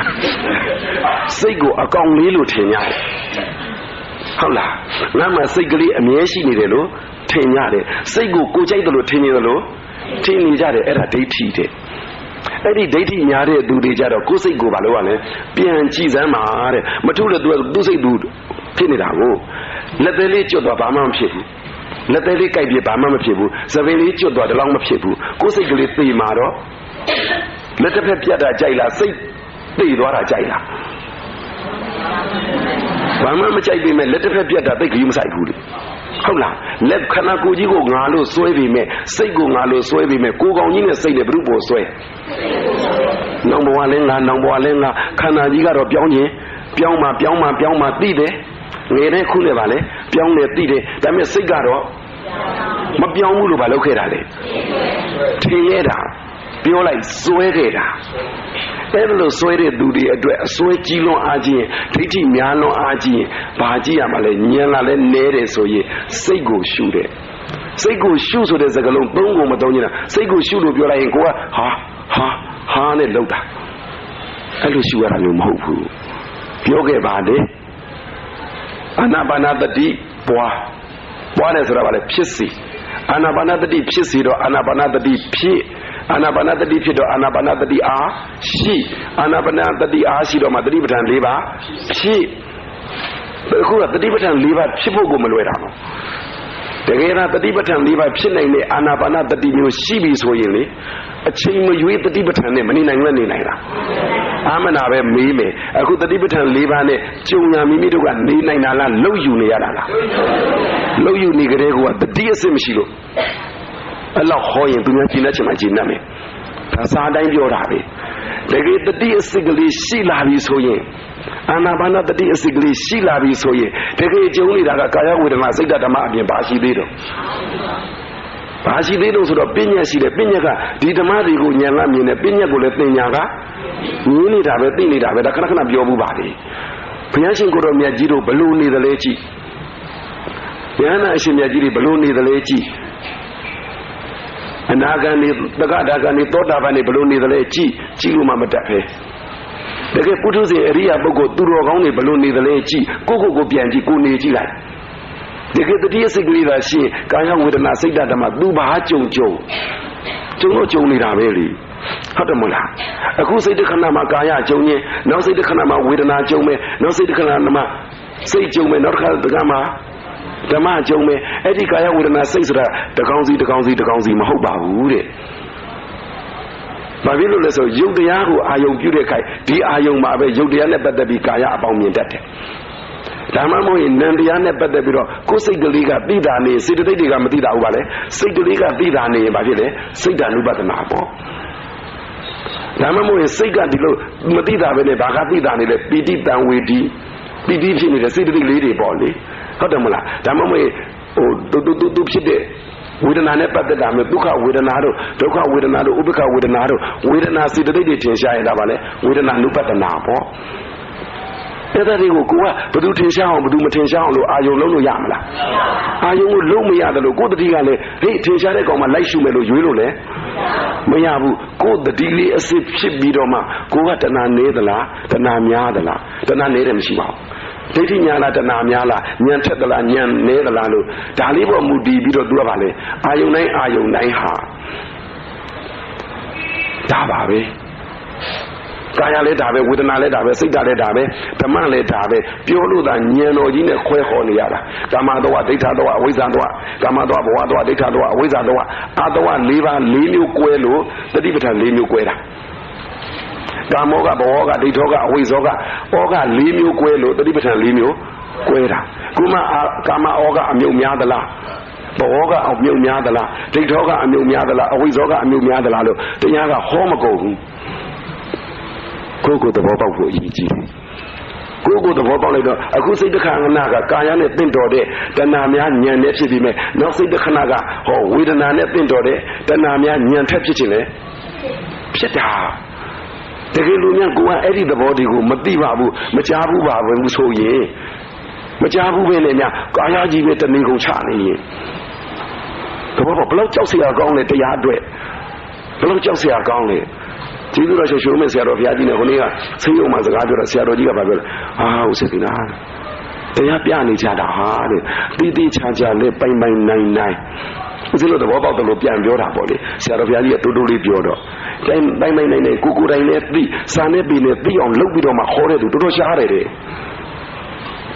စိတ်ကိုအကောင်လေးလို့ထင်ရတယ်ဟုတ်လားငါမှစိတ်ကလေးအမြဲရှိနေတယ်လို့ထင်ရတယ်စိတ်ကိုကိုကြိုက်တယ်လို့ထင်နေတယ်လို့ထင်နေကြတယ်အဲ့ဒါဒိဋ္ဌိတဲ့အဲ့ဒီဒိဋ္ဌိများတဲ့သူတွေကြတော့ကိုယ်စိတ်ကိုဘာလို့ လဲပြန်ကြည့်စမ်းပါတဲ့မထုလို့သူစိတ်သူဖြစ်နေတာကိုလက်သေးလေးကျွတ်တော့ဘာမှမဖြစ်ဘူးလက်သေးလေးကြိုက်ပြဘာမှမဖြစ်ဘူးသပင်လေးကျွတ်တော့တလောက်မဖြစ်ဘူးကိုယ်စိတ်ကလေးသိမာတော့လက်တစ်ဖက်ပြတ်တာကြိုက်လားစိတ်သိသွားတာကြိုက်လားဘာမှမကြိုက်ပေမဲ့လက်တစ်ဖက်ပြတ်တာသိကြီးမဆိုင်ဘူးလေဟုတ်လားလက်ခန္ဓာကိုယ်ကြီးကိုငါလို့စွဲပြီးမဲ့စိတ်ကိုငါလို့စွဲပြီးမဲ့ကိုယ်ကောင်ကြီးနဲ့စိတ်နဲ့ဘုရုပေါ်စွဲနောင်ဘဝလဲငါနောင်ဘဝလဲငါခန္ဓာကြီးကတော့ပြောင်းခြင်းပြောင်းမှသိတယ်ငယ်တဲ့ခုနဲ့ပါလေပြောင်းနေသိတယ်ဒါပေမဲ့စိတ်ကတော့မပြောင်းဘူးလို့ဘာလုပ်ခဲ့တာလဲထင်ရတာပြောလိုက်စွဲခဲ့တာအဲ့လိုစွဲတဲ့သူတွေအတွက်အစွဲကြီးလွန်အားကြီးဒိဋ္ဌိများလွန်အားကြီးဘာကြည့်ရမှာလဲဉာဏ်လာလဲနဲတယ်ဆိုရင်စိတ်ကိုရှုတယ်စိတ်ကိုရှုဆိုတဲ့စကားလုံးသုံးကိုမသုံးချင်တာစိတ်ကိုရှုလို့ပြောလိုက်ရင်ကိုကဟာနဲ့လောက်တာအဲ့လိုရှုရတာမျိုးမဟုတ်ဘူးပြောခဲ့ပါလေအာနာပါနသတိပွားတယ်ဆိုတာကလည်းဖြစ်စီအာနာပါနသတိဖြစ်စီတော့အာနာပါနသတိဖြစ်အာနာပါနသတိဖြစ်တော့အာနာပါနသတိအားရှိအာနာပါနသတိအားရှိတော့မှသတိပဋ္ဌာန်၄ပါးဖြစ်အခုကသတိပဋ္ဌာန်၄ပါးဖြစ်ဖို့ကိုမလွယ်တာနော်တကယ်တော့သတိပဋ္ဌာန်၄ပါးဖြစ်နိုင်တဲ့အာနာပါနသတိမျိုးရှိပြီဆိုရင်လေအချိန်မရွေးသတိပဋ္ဌာန်နဲ့မနေနိုင်လည်းနေနိုင်တာအာမနာပဲမေးမယ်အခုသတိပဋ္ဌာန်၄ပါးနဲ့ကြုံညာမိမိတို့ကနေနိုင်တာလားလှုပ်ယူနေရတာလားလှုပ်ယူနေကြတဲ့ကောသတိအစစ်မရှိလို့အဲ့လောက်ဟောရင်သူများကျင့်တဲ့ချိန်မှာကျင့်တတ်မယ်ဒါစာတိုင်းပြောတာပဲတကယ်တတိအစစ်ကလေးရှိလာပြီဆိုရင်အာနာပါနတတိအစစ်ကလေးရှိလာပြီဆိုရင်တကယ်ကျုံနေတာကကာယဝေဒနာစိတ်ဓာတ်ဓမ္မအပြင်ဘာရှိသေးတော့ဘာရှိသေးလို့ဆိုတော့ပညာရှိတယ်ပညာကဒီဓမ္မတွေကိုဉာဏ်လာမြင်တယ်ပညာကိုလည်းသင်ညာကမြင်နေတာပဲသိနေတာပဲဒါခဏခဏပြောဘူးပါလေဘုရားရှင်ကိုယ်တော်မြတ်ကြီးတို့ဘလို့နေသလဲကြည့်ဉာဏ်အရှင်မြတ်ကြီးတွေဘလို့နေသလဲကြည့်အနာဂံနေတက္ကဒါဂံနေသောတာပန်နေဘလို့နေသလဲကြည့်လို့မှမတတ်ပဲတကယ်ပုထုဇဉ်အရိယာပုဂ္ဂိုလ်သူတော်ကောင်းတွေဘလို့နေသလဲကြည့်ကိုပြန်ကြည့်ကိုနေကြည့်လိုက်တကယ်တတိယစိတ်ကလေးသာရှိရင်ကာယဝေဒနာစိတ်ဓာတ်မှာသူဘာကြုံနေတာပဲလေဟုတ်တယ်မလားအခုစိတ်တခဏမှာကာယကြုံရင်နောက်စိတ်တခဏမှာဝေဒနာကြုံမယ်နောက်စိတ်တခဏမှာစိတ်ကြုံမယ်နောက်တစ်ခါမှာဓမ္မကြုံမယ်အဲ့ဒီကာယဝေဒနာစိတ်ဆိုတာတကောင်းစီမဟုတ်ပါဘူးတဲ့ ဘာဖြစ်လို့လဲဆိုရုပ်တရားကိုအာယုံပြုတဲ့ခိုင်ဒီအာယုံမှာပဲရုပ်တရားနဲ့ပတ်သက်ပြီးကာယအပေါင်းမြင်တတ်တယ်ဒါမှမဟုတ်ရင်နံတရားနဲ့ပတ်သက်ပြီးတော့ကိုယ်စိတ်ကလေးကသိတာနေစေတသိက်တွေကမသိတာဘူးပါလေစိတ်ကလေးကသိတာနေရင်ဘာဖြစ်လဲစိတ်ဓာနုပဒနာပေါ့ဒါမှမဟုတ်ရင်စိတ်ကဒီလိုမသိတာပဲနဲ့ဘာကသိတာနေလဲပီတိတံဝေတိပီတိဖြစ်နေတဲ့စိတ်တိလေးတွေပေါ့လေဟုတ်တယ်မလားဒါမှမဟုတ်ဟိုတူဖြစ်တဲ့ဝေဒနာနဲ့ပတ်သက်တာမျိုးဒုက္ခဝေဒနာတို့ဒုက္ခဝေဒနာတို့ဥပ္ပခဝေဒနာတို့ဝေဒနာစိတ်တိတွေထင်ရှားရင်ဒါပါလေဝေဒနာနုပဒနာပေါ့အဲ့ဒါတွေကိုကိုကဘယ်သူထင်ရှားအောင်ဘယ်သူမထင်ရှားအောင်လို့အာယုံလုံးလို့ရမလားအာယုံကိုလုံးမရတယ်လို့ကိုယ်တတိကလည်းဟေးထင်ရှားတဲ့ကောင်မှလိုက်ရှုမယ်လို့ရွေးလို့လေမရဘူးကိုယ်တတိလေးအစစ်ဖြစ်ပြီးတော့မှကိုကတဏှာနေသလားတဏှာများသလားတဏှာနေတယ်မရှိပါဘူးဒိဋ္ဌိညာလားတဏှာများလားဉာဏ်ထက်သလားဉာဏ်နေသလားလို့ဒါလေးပေါ်မူတည်ပြီးတော့သူကပါလေအာယုံတိုင်းဟာဒါပါပဲကာယလည်းဒါပဲဝေဒနာလည်းဒါပဲစိတ်ဓာတ်လည်းဒါပဲဓမ္မလည်းဒါပဲပြောလို့သာဉာဏ်တော်ကြီးနဲ့ခွဲခေါ်နေရတာကာမတောဝဒိဋ္ဌတောဝအဝိဇ္ဇာတောဝကာမတောဝဘဝတောဝဒိဋ္ဌတောဝအဝိဇ္ဇာတောဝအာတောဝ၄ပါး၄မျိုးကွဲလို့တတိပဋ္ဌာန်၄မျိုးကွဲတာကာမောကဘဝကဒိဋ္ဌောကအဝိဇ္ဇောကဩက၄မျိုးကွဲလို့တတိပဋ္ဌာန်၄မျိုးကွဲတာကုမကာမဩကအမြုပ်များသလားဘောကအမြုပ်များသလားဒိဋ္ဌောကအမြုပ်များသလားအဝိဇ္ဇောကအမြုပ်များသလားလို့တရားကဟောမကုန်ဘူးကိုယ်ကိုယ်သဘောပေါက်ဖို့အရေးကြီးတယ်ကိုယ်ကိုယ်သဘောပေါက်လိုက်တော့အခုစိတ်တခဏကကာယနဲ့တင့်တော်တဲ့တဏှာများဉာဏ်နဲ့ဖြစ်ပြီးမဲ့နောက်စိတ်တခဏကဟောဝေဒနာနဲ့တင့်တော်တဲ့တဏှာများဉာဏ်ထက်ဖြစ်ခြင်းလေဖြစ်တာတကယ်လို့များကိုကအဲ့ဒီသဘောတွေကိုမသိပါဘူးမကြားဘူးပါဘူးဆိုရင်မကြားဘူးပဲလေများကာယကြီးပဲတဏှိကုန်ချနေရင်သဘောပေါက်ဘလောက်ကြောက်เสียကောင်းလဲတရားအတွက်ဘလောက်ကြောက်เสียကောင်းလဲကျေးဇူးတော်ရှိုးမဲ့ဆရာတော်ဘုရားကြီးနဲ့ခုနေ့ကဆေးရုံမှာစကားပြောတာဆရာတော်ကြီးကပြောတယ်ဦးစင်နာတရားပြနေကြတာဟာတဲ့တီးတီးချာချာလေးပိုင်ပိုင်နိုင်နိုင်ဦးစင်တို့သဘောပေါက်တယ်လို့ပြန်ပြောတာပေါ့လေဆရာတော်ဘုရားကြီးကတူတူလေးပြောတော့တိုင်းပိုင်ပိုင်နိုင်နိုင်ကိုတိုင်းနဲ့သိစာနဲ့ပြီးနဲ့သိအောင်လုပ်ပြီးတော့မှခေါ်တဲ့သူတော်တော်ရှားတယ်တဲ့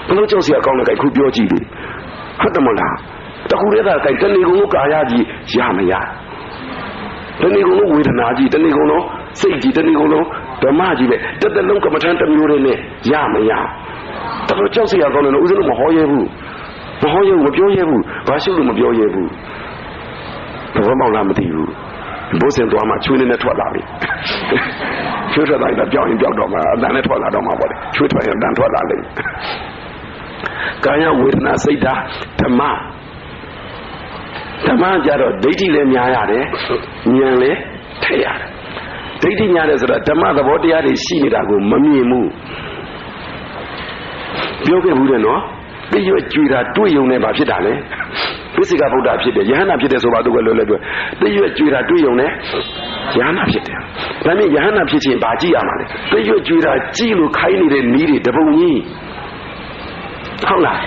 ဘလို့ကြောက်เสียကောင်းတဲ့ခုပြောကြည့်လေဟုတ်တယ်မလားတခုတည်းသာတိုင်တဏှီကုံကာယကြီးရမရတဏှီကုံဝေဒနာကြီးတဏှီကုံစိတ်ကြီးတဏှီကုံဓမ္မကြီးပဲတစ်သက်လုံးကမ္မထန်တစ်မျိုးတည်းနဲ့ရမရတော်ကြောက်เสียကောင်းတယ်လို့ဦးဇင်းတို့မဟောရဲဘူးမပြောရဲဘူးဘာရှိလို့မပြောရဲဘူးသဘောပေါက်လားမသိဘူးဘိုးစင်သွားမှချွေးလေးနဲ့ထွက်လာပြီချွေးထွက်လိုက်တော့ပြောင်းရင်ပြောက်တော့မှအတန်နဲ့ထွက်လာတော့မှပေါ့လေချွေးထွက်ရင်အတန်ထွက်လာလိမ့်ကာယဝေဒနာစိတ်ဓာတ်ဓမ္မကြတော့ဒိဋ္ဌိလည်းများရတယ်ဉာဏ်လည်းထည့်ရတယ်ဒိဋ္ဌိများတယ်ဆိုတော့ဓမ္မသဘောတရားတွေရှိနေတာကိုမမြင်ဘူးပြောခဲ့ဘူးတယ်နော်သိရွကြွေတာတွေ့ုံနဲ့ဘာဖြစ်တာလဲပိစိကဗုဒ္ဓဖြစ်တယ်ယဟန္တာဖြစ်တယ်ဆိုပါတော့လည်းပြောသိရွကြွေတာတွေ့ုံနဲ့ယဟန္တာဖြစ်တယ်ဒါနဲ့ယဟန္တာဖြစ်ခြင်းဘာကြည့်ရမှာလဲသိရွကြွေတာကြည့်လို့ခိုင်းနေတဲ့နည်းတွေတပုံကြီးဟုတ်လား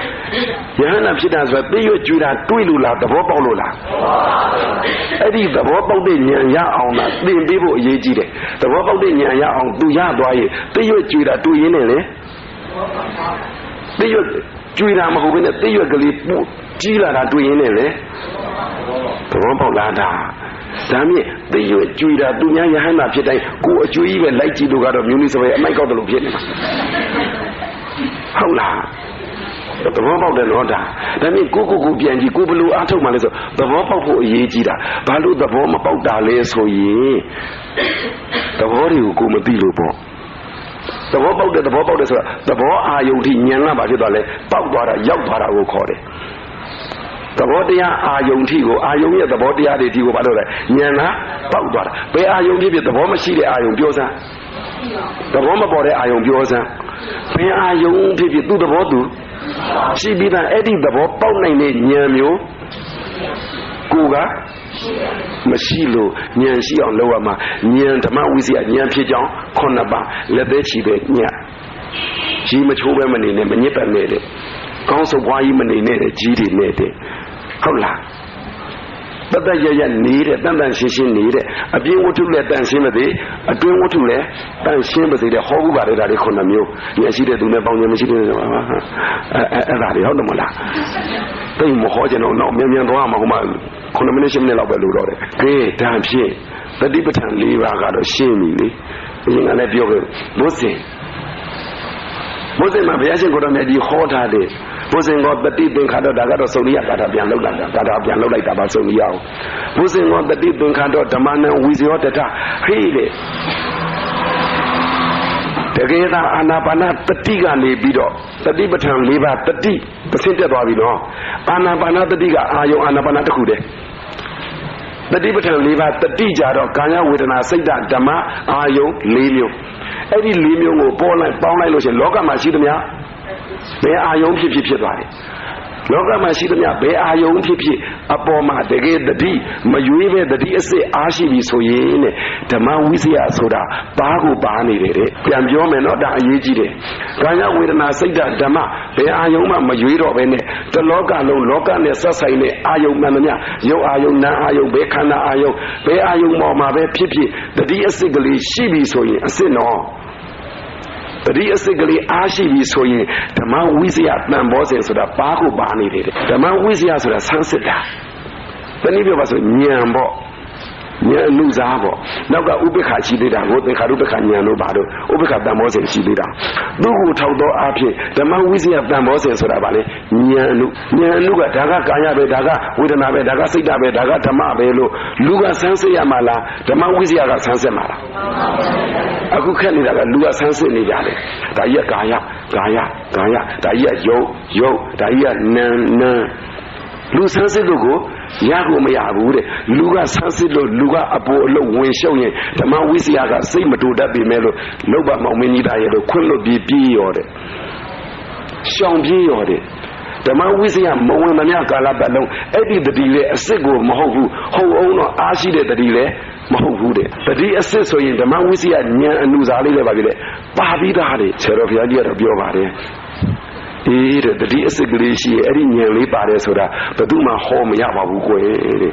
ယဟန္တာဖြစ်တာဆိုတော့သိရွကြွေတာတွေ့လို့လားသဘောပေါက်လို့လားအဲ့ဒီသဘောပေါက်တဲ့ဉာဏ်ရအောင်လားသင်ပေးဖို့အရေးကြီးတယ်သဘောပေါက်တဲ့ဉာဏ်ရအောင်သူရသွားရင်သိရွကြွေတာတွေ့ရင်းနဲ့လေသိရွကြွေတာမဟုတ်ဘဲနဲ့သိရွကလေးပို့ကြီးလာတာတွေ့ရင်းနဲ့လေသဘောပေါက်လားဒါမြင့်သိရွကြွေတာသူများယဟန္တာဖြစ်တိုင်းကိုယ်အကျွေးကြီးပဲလိုက်ကြည့်လို့ကတော့မျိုးနည်းစပယ်အမိုက်ကောက်တယ်လို့ဖြစ်နေမှာဟုတ်လားသဘောပေါက်တယ်နော်ဒါမြင့်ကိုပြန်ကြည့်ကိုဘလို့အားထုတ်မှလဲဆိုသဘောပေါက်ဖို့အရေးကြီးတာဘာလို့သဘောမပေါက်တာလဲဆိုရင်သဘောတွေကိုကိုမသိလို့ပေါ့သဘောပေါက်တယ်ဆိုတော့သဘောအာယုန်ထိဉာဏ်ကဘာဖြစ်သွားလဲပေါက်သွားတာရောက်သွားတာကိုခေါ်တယ်သဘောတရားအာယုန်ထိကိုအာယုန်ရဲ့သဘောတရားတွေဒီကိုဘာလို့လဲဉာဏ်ကပေါက်သွားတာဘယ်အာယုန်ဖြစ်သဘောမရှိတဲ့အာယုန်ပြောစမ်းသဘောမပေါ်တဲ့အာယုန်ပြောစမ်းဘယ်အာယုန်ဖြစ်သူ့သဘောသူရှိပြီးသားအဲ့ဒီသဘောပေါက်နိုင်တဲ့ဉာဏ်မျိုးကိုကမရှိလို့ဉာဏ်ရှိအောင်လုပ်ရမှာဉာဏ်ဓမ္မဝိစီယဉာဏ်ဖြစ်ကြောင်း9ပါးလက်သေးချီပဲညကြီးမချိုးပဲမနေနဲ့မညစ်ပတ်နဲ့တဲ့ကောင်းစုပ်ပွားကြီးမနေနဲ့တဲ့ကြီးတွေနဲ့တဲ့ဟုတ်လားတတ်ရနေတဲ့တန်ရှင်းနေတဲ့အပြင်ဝတ္ထုလည်းတန်ရှင်းမသေးအတွင်းဝတ္ထုလည်းတန်ရှင်းပါသေးတယ်ဟောဘူးပါတယ်ဒါတွေ9မျိုးဉာဏ်ရှိတဲ့သူနဲ့ပေါင်းဉာဏ်မရှိတဲ့သူနဲ့အဲ့ဒါတွေဟုတ်တယ်မလားသိမဟောကြတော့တော့မြန်သွားမှာဟိုမှာ9မိနစ်10မိနစ်လောက်ပဲလို့တော့တယ်ကဲဒါဖြင့် တတိပဋ္ဌာန်၄ပါးကတော့ရှင်းပြီလေအရင်ကလည်းပြောခဲ့ဘုဇင်မှာဘုရားရှင်ကိုယ်တော်မြတ်ကြီးဟောထားတယ်ဘုဇင်ကတတိသင်္ခါတော့ဒါကတော့စုံရိယကာထာပြန်လောက်လာတာကာထာပြန်လောက်လိုက်တာပါစုံရိယအောင်ဘုဇင်ကတတိသင်္ခါတော့ဓမ္မနံဝိဇယောတထဟိလေတကယ်သာအာနာပါနတတိကနေပြီးတော့တတိပဋ္ဌာန်၄ပါးတတိတစ်ဆင့်တက်သွားပြီနော်အာနာပါနတတိကအာယုံအာနာပါနတစ်ခုတည်းတတိပဋ္ဌာန်၄ပါးတတိကြတော့ကာယဝေဒနာစိတ်ဓမ္မအာယုံ၄မျိုးအဲ့ဒီ၄မျိုးကိုပေါင်းလိုက်လို့ရှိရင်လောကမှာရှိသမျှဘယ်အာယုံဖြစ်သွားတယ်လောကမှာရှိသမျှဘယ်အာယုံဖြစ်အပေါ်မှာတကယ်တတိမရွေးပဲတတိအစစ်အားရှိပြီဆိုရင်တဲ့ဓမ္မဝိဇ္ဇာဆိုတာပါးကိုပါနေတယ်တဲ့ပြန်ပြောမယ်နော်ဒါအရေးကြီးတယ်ကာယဝေဒနာစိတ်ဓမ္မဘယ်အာယုံမှမရွေးတော့ပဲနဲ့တလောကလုံးလောကနဲ့ဆက်ဆိုင်တဲ့အာယုံမှန်သမျှရုပ်အာယုံနာအာယုံဘယ်ခန္ဓာအာယုံဘယ်အာယုံပေါ်မှာပဲဖြစ်တတိအစစ်ကလေးရှိပြီဆိုရင်အစစ်နော်တတိအစစ်ကလေးအားရှိပြီဆိုရင်ဓမ္မဝိဇ္ဇာတန်ဘောစဉ်ဆိုတာပါးကိုပါနေတယ်ဓမ္မဝိဇ္ဇာဆိုတာဆန်းစစ်တာတနည်းပြောပါဆိုဉာဏ်ပေါ့ဉာဏ်အနုစားပေါ့နောက်ကဥပိ္ပခာရှိသေးတာကိုသင်္ခါရုပ္ပခာဉာဏ်လို့ပါတော့ဥပိ္ပခာတန်ဘောစဉ်ရှိသေးတာသူ့ကိုထောက်သောအဖြစ်ဓမ္မဝိဇ္ဇာတန်ဘောစဉ်ဆိုတာဗာလေဉာဏ်အနုကဒါကကာယပဲဒါကဝေဒနာပဲဒါကစိတ်ပဲဒါကဓမ္မပဲလို့လူကဆန်းစစ်ရမှာလားဓမ္မဝိဇ္ဇာကဆန်းစစ်မှာလားအခုခက်နေတာကလူကဆန်းစစ်နေကြတယ်ဒါကြီးကကာယဒါကြီးကယုတ်ဒါကြီးကနံလူဆန်းစစ်လို့ကိုရကိုမရဘူးတဲ့လူကဆန်းစစ်လို့လူကအပေါ်အလုပ်ဝင်ရှုံရင်ဓမ္မဝိဇ္ဇာကစိတ်မတူတတ်ပြီမဲ့လို့လောက်ပါမောင်မင်းကြီးသားရဲ့လို့ခွင့်လွတ်ပြီးရောတဲ့ရှောင်ပြေးရောတဲ့ဓမ္မဝိဇ္ဇာမဝင်မမြကာလပတ်လုံးအဲ့ဒီတတိလေအစစ်ကိုမဟုတ်ဘူးဟုတ်အောင်တော့အားရှိတဲ့တတိလေမဟုတ်ဘူးတဲ့တတိအစစ်ဆိုရင်ဓမ္မဝိဇ္ဇာဉာဏ်အနုစားလေးလည်းပါပြီလေပါပြီးသားတဲ့ဆရာတော်ဘုရားကြီးကတော့ပြောပါတယ်အေးတဲ့တတိအစစ်ကလေးရှိအဲ့ဒီဉာဏ်လေးပါတယ်ဆိုတာဘယ်သူမှဟောမရပါဘူးကွယ်တဲ့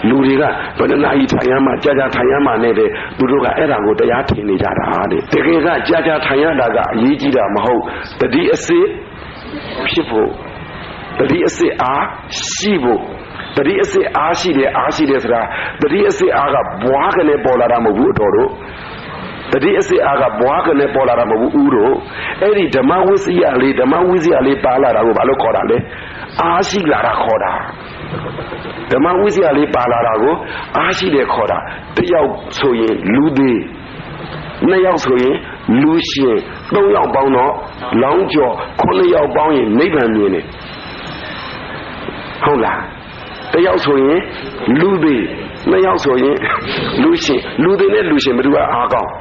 လူတွေကဘယ်နှနာရီထိုင်ရမှကြာထိုင်ရမှနဲ့တဲ့သူတို့ကအဲ့ဒါကိုတရားထင်နေကြတာတဲ့တကယ်ကကြာထိုင်ရတာကအရေးကြီးတာမဟုတ်တတိအစစ်ဖြစ်ဖို့တတိအစစ်အားရှိဖို့တတိအစစ်အားရှိတယ်ဆိုတာတတိအစစ်အားကဘွားကနေပေါ်လာတာမဟုတ်ဘူးအတော်တို့တတိအစစ်အားကဘွားကနေပေါ်လာတာမဟုတ်ဘူးဦးတို့အဲ့ဒီဓမ္မဝိဇ္ဇာလေးပါလာတာကိုဘာလို့ခေါ်တာလဲအားရှိလာတာခေါ်တာဓမ္မဝိဇ္ဇာလေးပါလာတာကိုအားရှိတယ်ခေါ်တာတစ်ယောက်ဆိုရင်လူသေးနှစ်ယောက်ဆိုရင်လူရှင်သုံးယောက်ပေါင်းတော့လောင်းကျော်9ယောက်ပေါင်းရင်နိဗ္ဗာန်မြင်တယ်ဟုတ်လားတယောက်ဆိုရင်လူသေးနှစ်ယောက်ဆိုရင်လူရှင်လူသေးနဲ့လူရှင်ဘယ်သူကအားကောင်း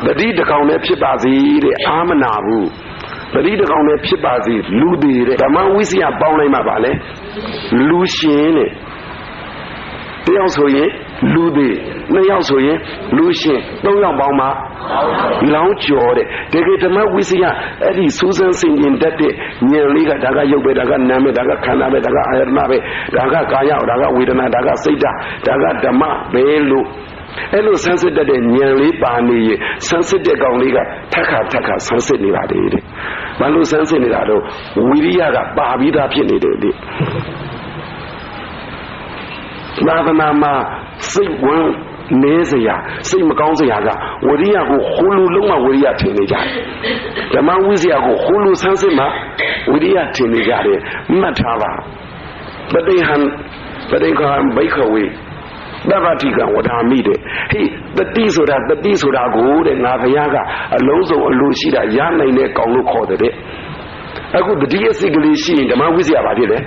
တတိတကောင်နဲ့ဖြစ်ပါစေတဲ့အားမနာဘူးတတိတကောင်နဲ့ဖြစ်ပါစေလူသေးတဲ့ဓမ္မဝိဇ္ဇာပေါင်းလိုက်မှပါလေလူရှင်တဲ့တယောက်ဆိုရင်လူသေးနှစ်ယောက်ဆိုရင်လူရှင်သုံးယောက်ပေါင်းမှလောင်းကျော်တဲ့တကယ်ဓမ္မဝိဇ္ဇာအဲ့ဒီစူးစမ်းဆင်ခြင်တတ်တဲ့ဉာဏ်လေးကဒါကရုပ်ပဲဒါကနာမ်ပဲဒါကခန္ဓာပဲဒါကအာယတနာပဲဒါကကာယဒါကဝေဒနာဒါကစိတ်ဓာတ်ဒါကဓမ္မပဲလို့အဲ့လိုဆန်းစစ်တတ်တဲ့ဉာဏ်လေးပါနေရင်ဆန်းစစ်တဲ့ကောင်လေးကထက်ခါဆန်းစစ်နေပါလေတဲ့ဘာလို့ဆန်းစစ်နေတာတော့ဝိရိယကပါပြီးသားဖြစ်နေတယ်တဲ့သာသနာမှာစိတ်ဝင်နေစရာစိတ်မကောင်းစရာကဝိရိယကိုဟိုလိုလုံးမဝိရိယထင်နေကြတယ်ဓမ္မဝိဇ္ဇာကိုဟိုလိုဆန်းစစ်မှဝိရိယထင်နေကြတယ်မှတ်ထားပါပဋိဟံဘိခဝေတပ္ပတိကဝဋ္ဌာမိတဲ့ဟိတတိဆိုတာကိုတဲ့ငါဘုရားကအလုံးစုံအလိုရှိတာရနိုင်တဲ့ကောင်လို့ခေါ်တဲ့အခုတတိယစိတ်ကလေးရှိရင်ဓမ္မဝိဇ္ဇာဘာဖြစ်လဲ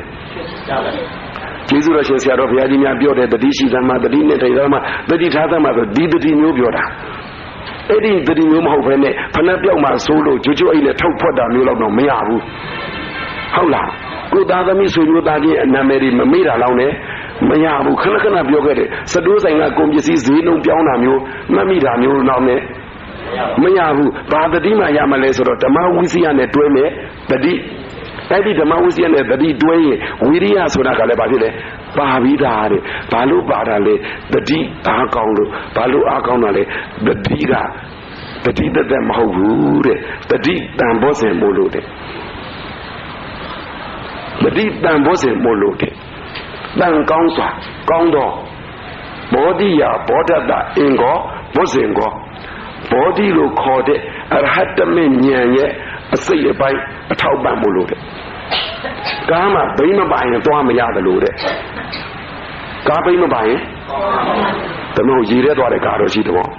ကျေးဇူးတော်ရှင်ဆရာတော်ဘုရားကြီးများပြောတဲ့တတိရှိသမတတိနဲ့ထိုင်သမတတိထားသမဆိုဒီတတိမျိုးပြောတာအဲ့ဒီတတိမျိုးမဟုတ်ဘဲနဲ့ဖဏပြောက်မှဆိုးလို့ကြွကြွအိတ်နဲ့ထုတ်ဖွက်တာမျိုးတော့မရဘူးဟုတ်လားကိုသားသမီးဆွေမျိုးသားချင်းအနာမည်တွေမမေ့တာလောက်နဲ့မရဘူးခဏပြောခဲ့တယ်စတိုးဆိုင်ကကုန်ပစ္စည်းဈေးနှုန်းပြောင်းတာမျိုးမှတ်မိတာမျိုးတော့နဲ့မရဘူးဘာတတိမှရမလဲဆိုတော့ဓမ္မဝိဇ္ဇာနဲ့တွဲမယ်တတိအဲ့ဒီဓမ္မဝိဇ္ဇာနဲ့တတိတွဲရင်ဝိရိယဆိုတာကလည်းဘာဖြစ်လဲပါပြီးသားတဲ့ဘာလို့ပါတာလဲတတိအားကောင်းလို့ဘာလို့အားကောင်းတာလဲတတိကတတိသက်မဟုတ်ဘူးတဲ့တတိတန်ဘောစဉ်မို့လို့တဲ့တတိတန်ဘောစဉ်မို့လို့တဲ့တန်ကောင်းစွာကောင်းတော့ ဘောဓိယဘောဓတ္တအင်္ဂောဘုဇင်ကောဘောဓိလို့ခေါ်တဲ့အရဟတမေဉာဏ်ရဲ့အစိတ်အပိုင်းအထောက်ပံ့မှုလို့တဲ့ကားမှာဘိမပိုင်ရင်သွားမရတယ်လို့တဲ့ကားဘိမပိုင်ရင်တမို့ရည်ရဲသွားတဲ့ကားတော့ရှိတော့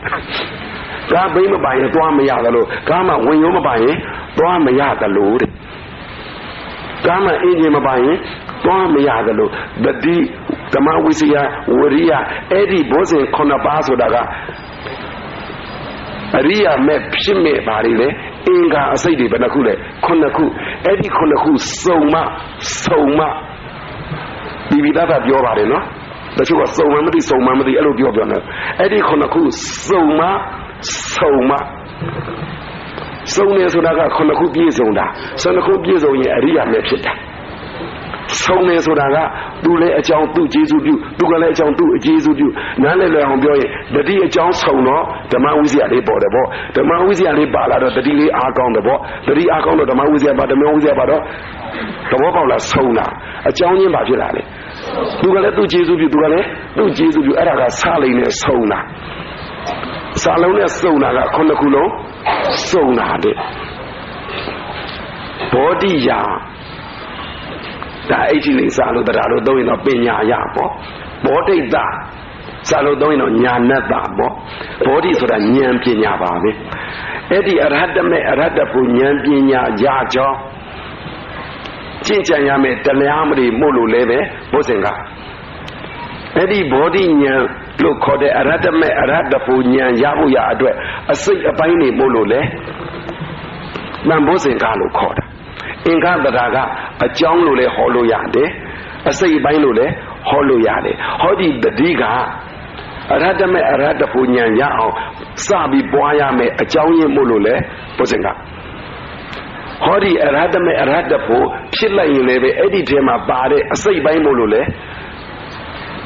ကားဘိမပိုင်ရင်သွားမရတယ်လို့ကားမှာဝင်ရုံးမပိုင်ရင်သွားမရတယ်လို့တဲ့ကားမှာအင်ဂျင်မပိုင်ရင်သွားမရတယ်လို့တတိဓမ္မဝိစီယဝရိယအဲ့ဒီဘောဇင်9ပါးဆိုတာကအရိယာမဲ့ဖြစ်မဲ့ပါလေလေအင်္ဂါအစိတ်တွေဘယ်နှခုလဲ9ခုအဲ့ဒီ9ခုစုံမပြီးသားပြောပါတယ်နော်တချို့ကစုံမမသိစုံမမသိအဲ့လိုပြောနေအဲ့ဒီ9ခုစုံမနေဆိုတာက9ခုပြည့်စုံတာ12ခုပြည့်စုံရင်အရိယာမဲ့ဖြစ်တာဆုံးနေဆိုတာကသူလည်းအကြောင်းသူ့ကျေးဇူးပြုသူကလည်းအကြောင်းသူ့အကျေးဇူးပြုနားလည်းလွယ်အောင်ပြောရင်တတိအကြောင်းဆုံးတော့ဓမ္မဝိဇ္ဇာလေးပေါ်တယ်ပေါ့ဓမ္မဝိဇ္ဇာလေးပါလာတော့တတိလေးအားကောင်းတယ်ပေါ့တတိအားကောင်းတော့ဓမ္မဝိဇ္ဇာပါဓမ္မဝိဇ္ဇာပါတော့သဘောပေါက်လားဆုံးတာအကြောင်းချင်းပါဖြစ်လာလေသူကလည်းသူ့ကျေးဇူးပြုသူကလည်းသူ့ကျေးဇူးပြုအဲ့ဒါကစလိမ့်နဲ့ဆုံးတာစာလုံးနဲ့စုံတာက9ခုလုံးစုံတာတဲ့ဘောဓိယာဒါအဋ္ဌိလိစာလို့တရားလို့သုံးရင်တော့ပညာရပေါ့ဘောဓိတစာလို့သုံးရင်တော့ညာဏတ္တပေါ့ဘောဓိဆိုတာဉာဏ်ပညာပါပဲအဲ့ဒီအရဟတမေအရဟတဖို့ဉာဏ်ပညာရကြောင်းကျင့်ကြံရမယ်တရားမတွေမို့လို့လည်းပဲဘုဇင်ကအဲ့ဒီဘောဓိဉာဏ်လို့ခေါ်တဲ့အရဟတမေအရဟတဖို့ဉာဏ်ရဖို့ရအတွက်အစိတ်အပိုင်းတွေမို့လို့လေမန်ဘုဇင်ကလို့ခေါ်တာအင်္ဂတရာကအကြောင်းလို့လည်းဟောလို့ရတယ်အစိတ်ပိုင်းလို့လည်းဟောလို့ရတယ်ဟောဒီတတိကအရဟတမေအရဟတဖို့ဉာဏ်ရအောင်စပြီးပွားရမယ်အကြောင်းရင်းမို့လို့လည်းဘုဇင်ကဟောဒီအရဟတမေအရဟတဖို့ဖြစ်လိုက်ရင်လည်းပဲအဲ့ဒီထဲမှာပါတဲ့အစိတ်ပိုင်းမို့လို့လည်း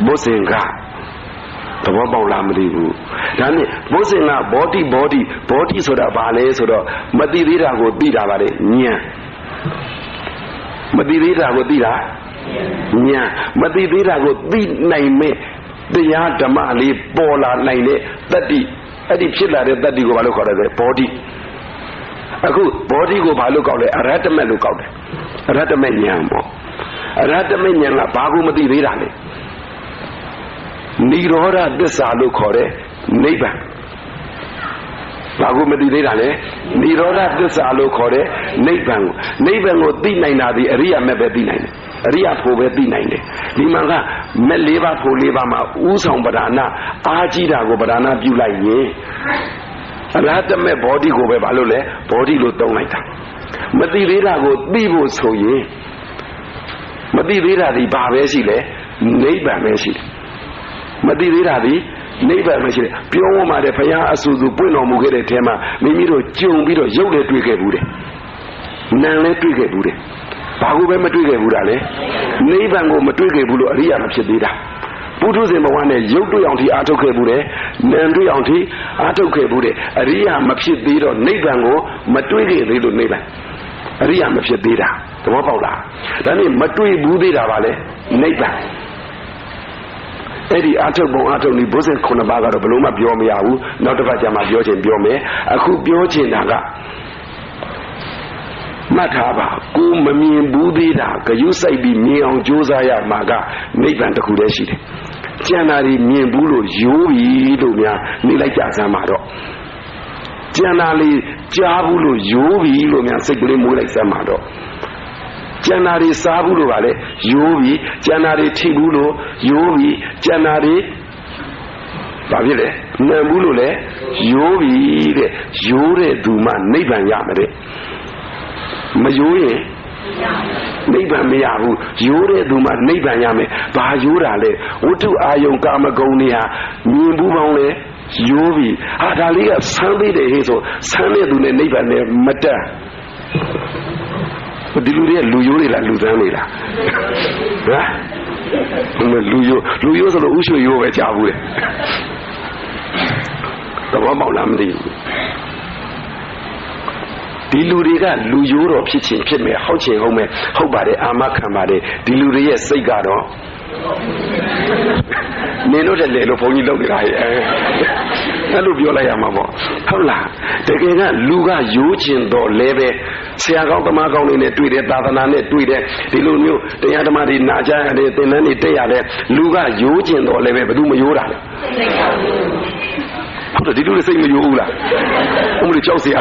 ဘုဇင်ကသဘောပေါက်လားမသိဘူးဒါနဲ့ဘုဇင်ကဘောဓိဆိုတာဘာလဲဆိုတော့မသိသေးတာကိုသိတာပါလေဉာဏ်မသိသေးတာကိုသိတာဉာဏ်မသိသေးတာကိုသိနိုင်မဲ့တရားဓမ္မလေးပေါ်လာနိုင်တဲ့တတ္တိအဲ့ဒီဖြစ်လာတဲ့တတ္တိကိုဘာလို့ခေါ်လဲဘောဓိအခုဘောဓိကိုဘာလို့ကောက်လဲအရဟတမေလို့ကောက်တယ်အရဟတမေဉာဏ်ပေါ့အရဟတမေဉာဏ်ကဘာကိုမသိသေးတာလဲနိရောဓသစ္စာလို့ခေါ်တဲ့နိဗ္ဗာန်ဘာကိုမသိသေးတာလဲနိရောဓသစ္စာလို့ခေါ်တဲ့နိဗ္ဗာန်ကိုသိနိုင်တာဒီအရိယာမဲ့ပဲသိနိုင်တယ်အရိယာဖို့ပဲသိနိုင်တယ်ဒီမှာကမဲ့၄ပါးဖို့၄ပါးမှာဥဆောင်ပဓာနာအာကြီးတာကိုပဓာနာပြုလိုက်ရင်အရဟတမေဘောဓိကိုပဲဘာလို့လဲဘောဓိလို့သုံးလိုက်တာမသိသေးတာကိုသိဖို့ဆိုရင်မသိသေးတာဒီဘာပဲရှိလဲနိဗ္ဗာန်ပဲရှိတယ်မသိသေးတာဒီနိဗ္ဗာန်မရှိတယ်ပြောမှတဲ့ဘုရားအဆူဆူပွင့်တော်မူခဲ့တဲ့ထဲမှာမိမိတို့ကြုံပြီးတော့ရုပ်လည်းတွေ့ခဲ့ဘူးတယ်နာမ်လည်းတွေ့ခဲ့ဘူးတယ်ဘာကိုပဲမတွေ့ခဲ့ဘူးတာလဲနိဗ္ဗာန်ကိုမတွေ့ခဲ့ဘူးလို့အရိယာမဖြစ်သေးတာပုထုဇဉ်ဘဝနဲ့ရုပ်တွေ့အောင်ထိအားထုတ်ခဲ့ဘူးတယ်နာမ်တွေ့အောင်ထိအားထုတ်ခဲ့ဘူးတယ်အရိယာမဖြစ်သေးတော့နိဗ္ဗာန်ကိုမတွေ့ခဲ့သေးလို့နိဗ္ဗာန်အရိယာမဖြစ်သေးတာသဘောပေါက်လားဒါနဲ့မတွေ့ဘူးသေးတာပါလေနိဗ္ဗာန်အဲ့ဒီအာထုတ်ပုံအာထုတ်နည်းဘုဇင်9ပါးကတော့ဘယ်လို့မှပြောမရဘူးနောက်တစ်ပတ်ကျမှပြောချင်ပြောမယ်အခုပြောချင်တာကမှတ်ထားပါကိုမမြင်ဘူးသေးတာဂယုစိုက်ပြီးမြင်အောင်ကြိုးစားရမှာကနိဗ္ဗာန်တစ်ခုတည်းရှိတယ်ကျန်တာတွေမြင်ဘူးလို့ရိုးပြီလို့များနေလိုက်ကြစမ်းပါတော့ကျန်တာလေးကြားဘူးလို့ရိုးပြီလို့များစိတ်ကလေးမွေးလိုက်စမ်းပါတော့ကျန်တာတွေစားဘူးလို့ပါလေရိုးပြီကျန်တာတွေထိဘူးလို့ရိုးပြီကျန်တာတွေဘာဖြစ်လဲနံဘူးလို့လဲရိုးပြီတဲ့ရိုးတဲ့သူမှနိဗ္ဗာန်ရမယ်တဲ့မရိုးရင်နိဗ္ဗာန်မရဘူးရိုးတဲ့သူမှနိဗ္ဗာန်ရမယ်ဘာရိုးတာလဲဝတ္ထုအာယုံကာမဂုဏ်တွေဟာမြင်ဘူးပေါင်းလဲရိုးပြီဟာဒါလေးကဆန်းသေးတယ်ဟေးဆိုဆန်းတဲ့သူနဲ့နိဗ္ဗာန်နဲ့မတက်ဒီလူတွေကလူရိုးတွေလားလူသန်းတွေလားဟမ်လူရိုးဆိုလို့ဥရွှေရိုးပဲကြားဘူးလေသဘောပေါက်လားမသိဘူးဒီလူတွေကလူရိုးတော့ဖြစ်ချင်းဖြစ်မယ်ဟုတ်ချင်ဟုတ်မယ်ဟုတ်ပါတယ်အာမခံပါတယ်ဒီလူတွေရဲ့စိတ်ကတော့ နင်တို့တဲ့လေလို့ဘုန်းကြီးလုပ်နေတာအဲ့လိုပြောလိုက်ရမှာပေါ့ဟုတ်လားတကယ်ကလူကရိုးကျင်တော့လဲပဲဆရာကောင်းသမားကောင်းတွေနဲ့တွေ့တယ်သာသနာနဲ့တွေ့တယ်ဒီလိုမျိုးတရားဓမ္မတွေနာကြားရတယ်သင်္นานတွေတက်ရတယ်လူကရိုးကျင်တော့လဲပဲဘယ်သူမရိုးတာလဲဟုတ်တယ်ဒီလူတွေစိတ်မရိုးဘူးလားဘုံတွေကြောက်เสีย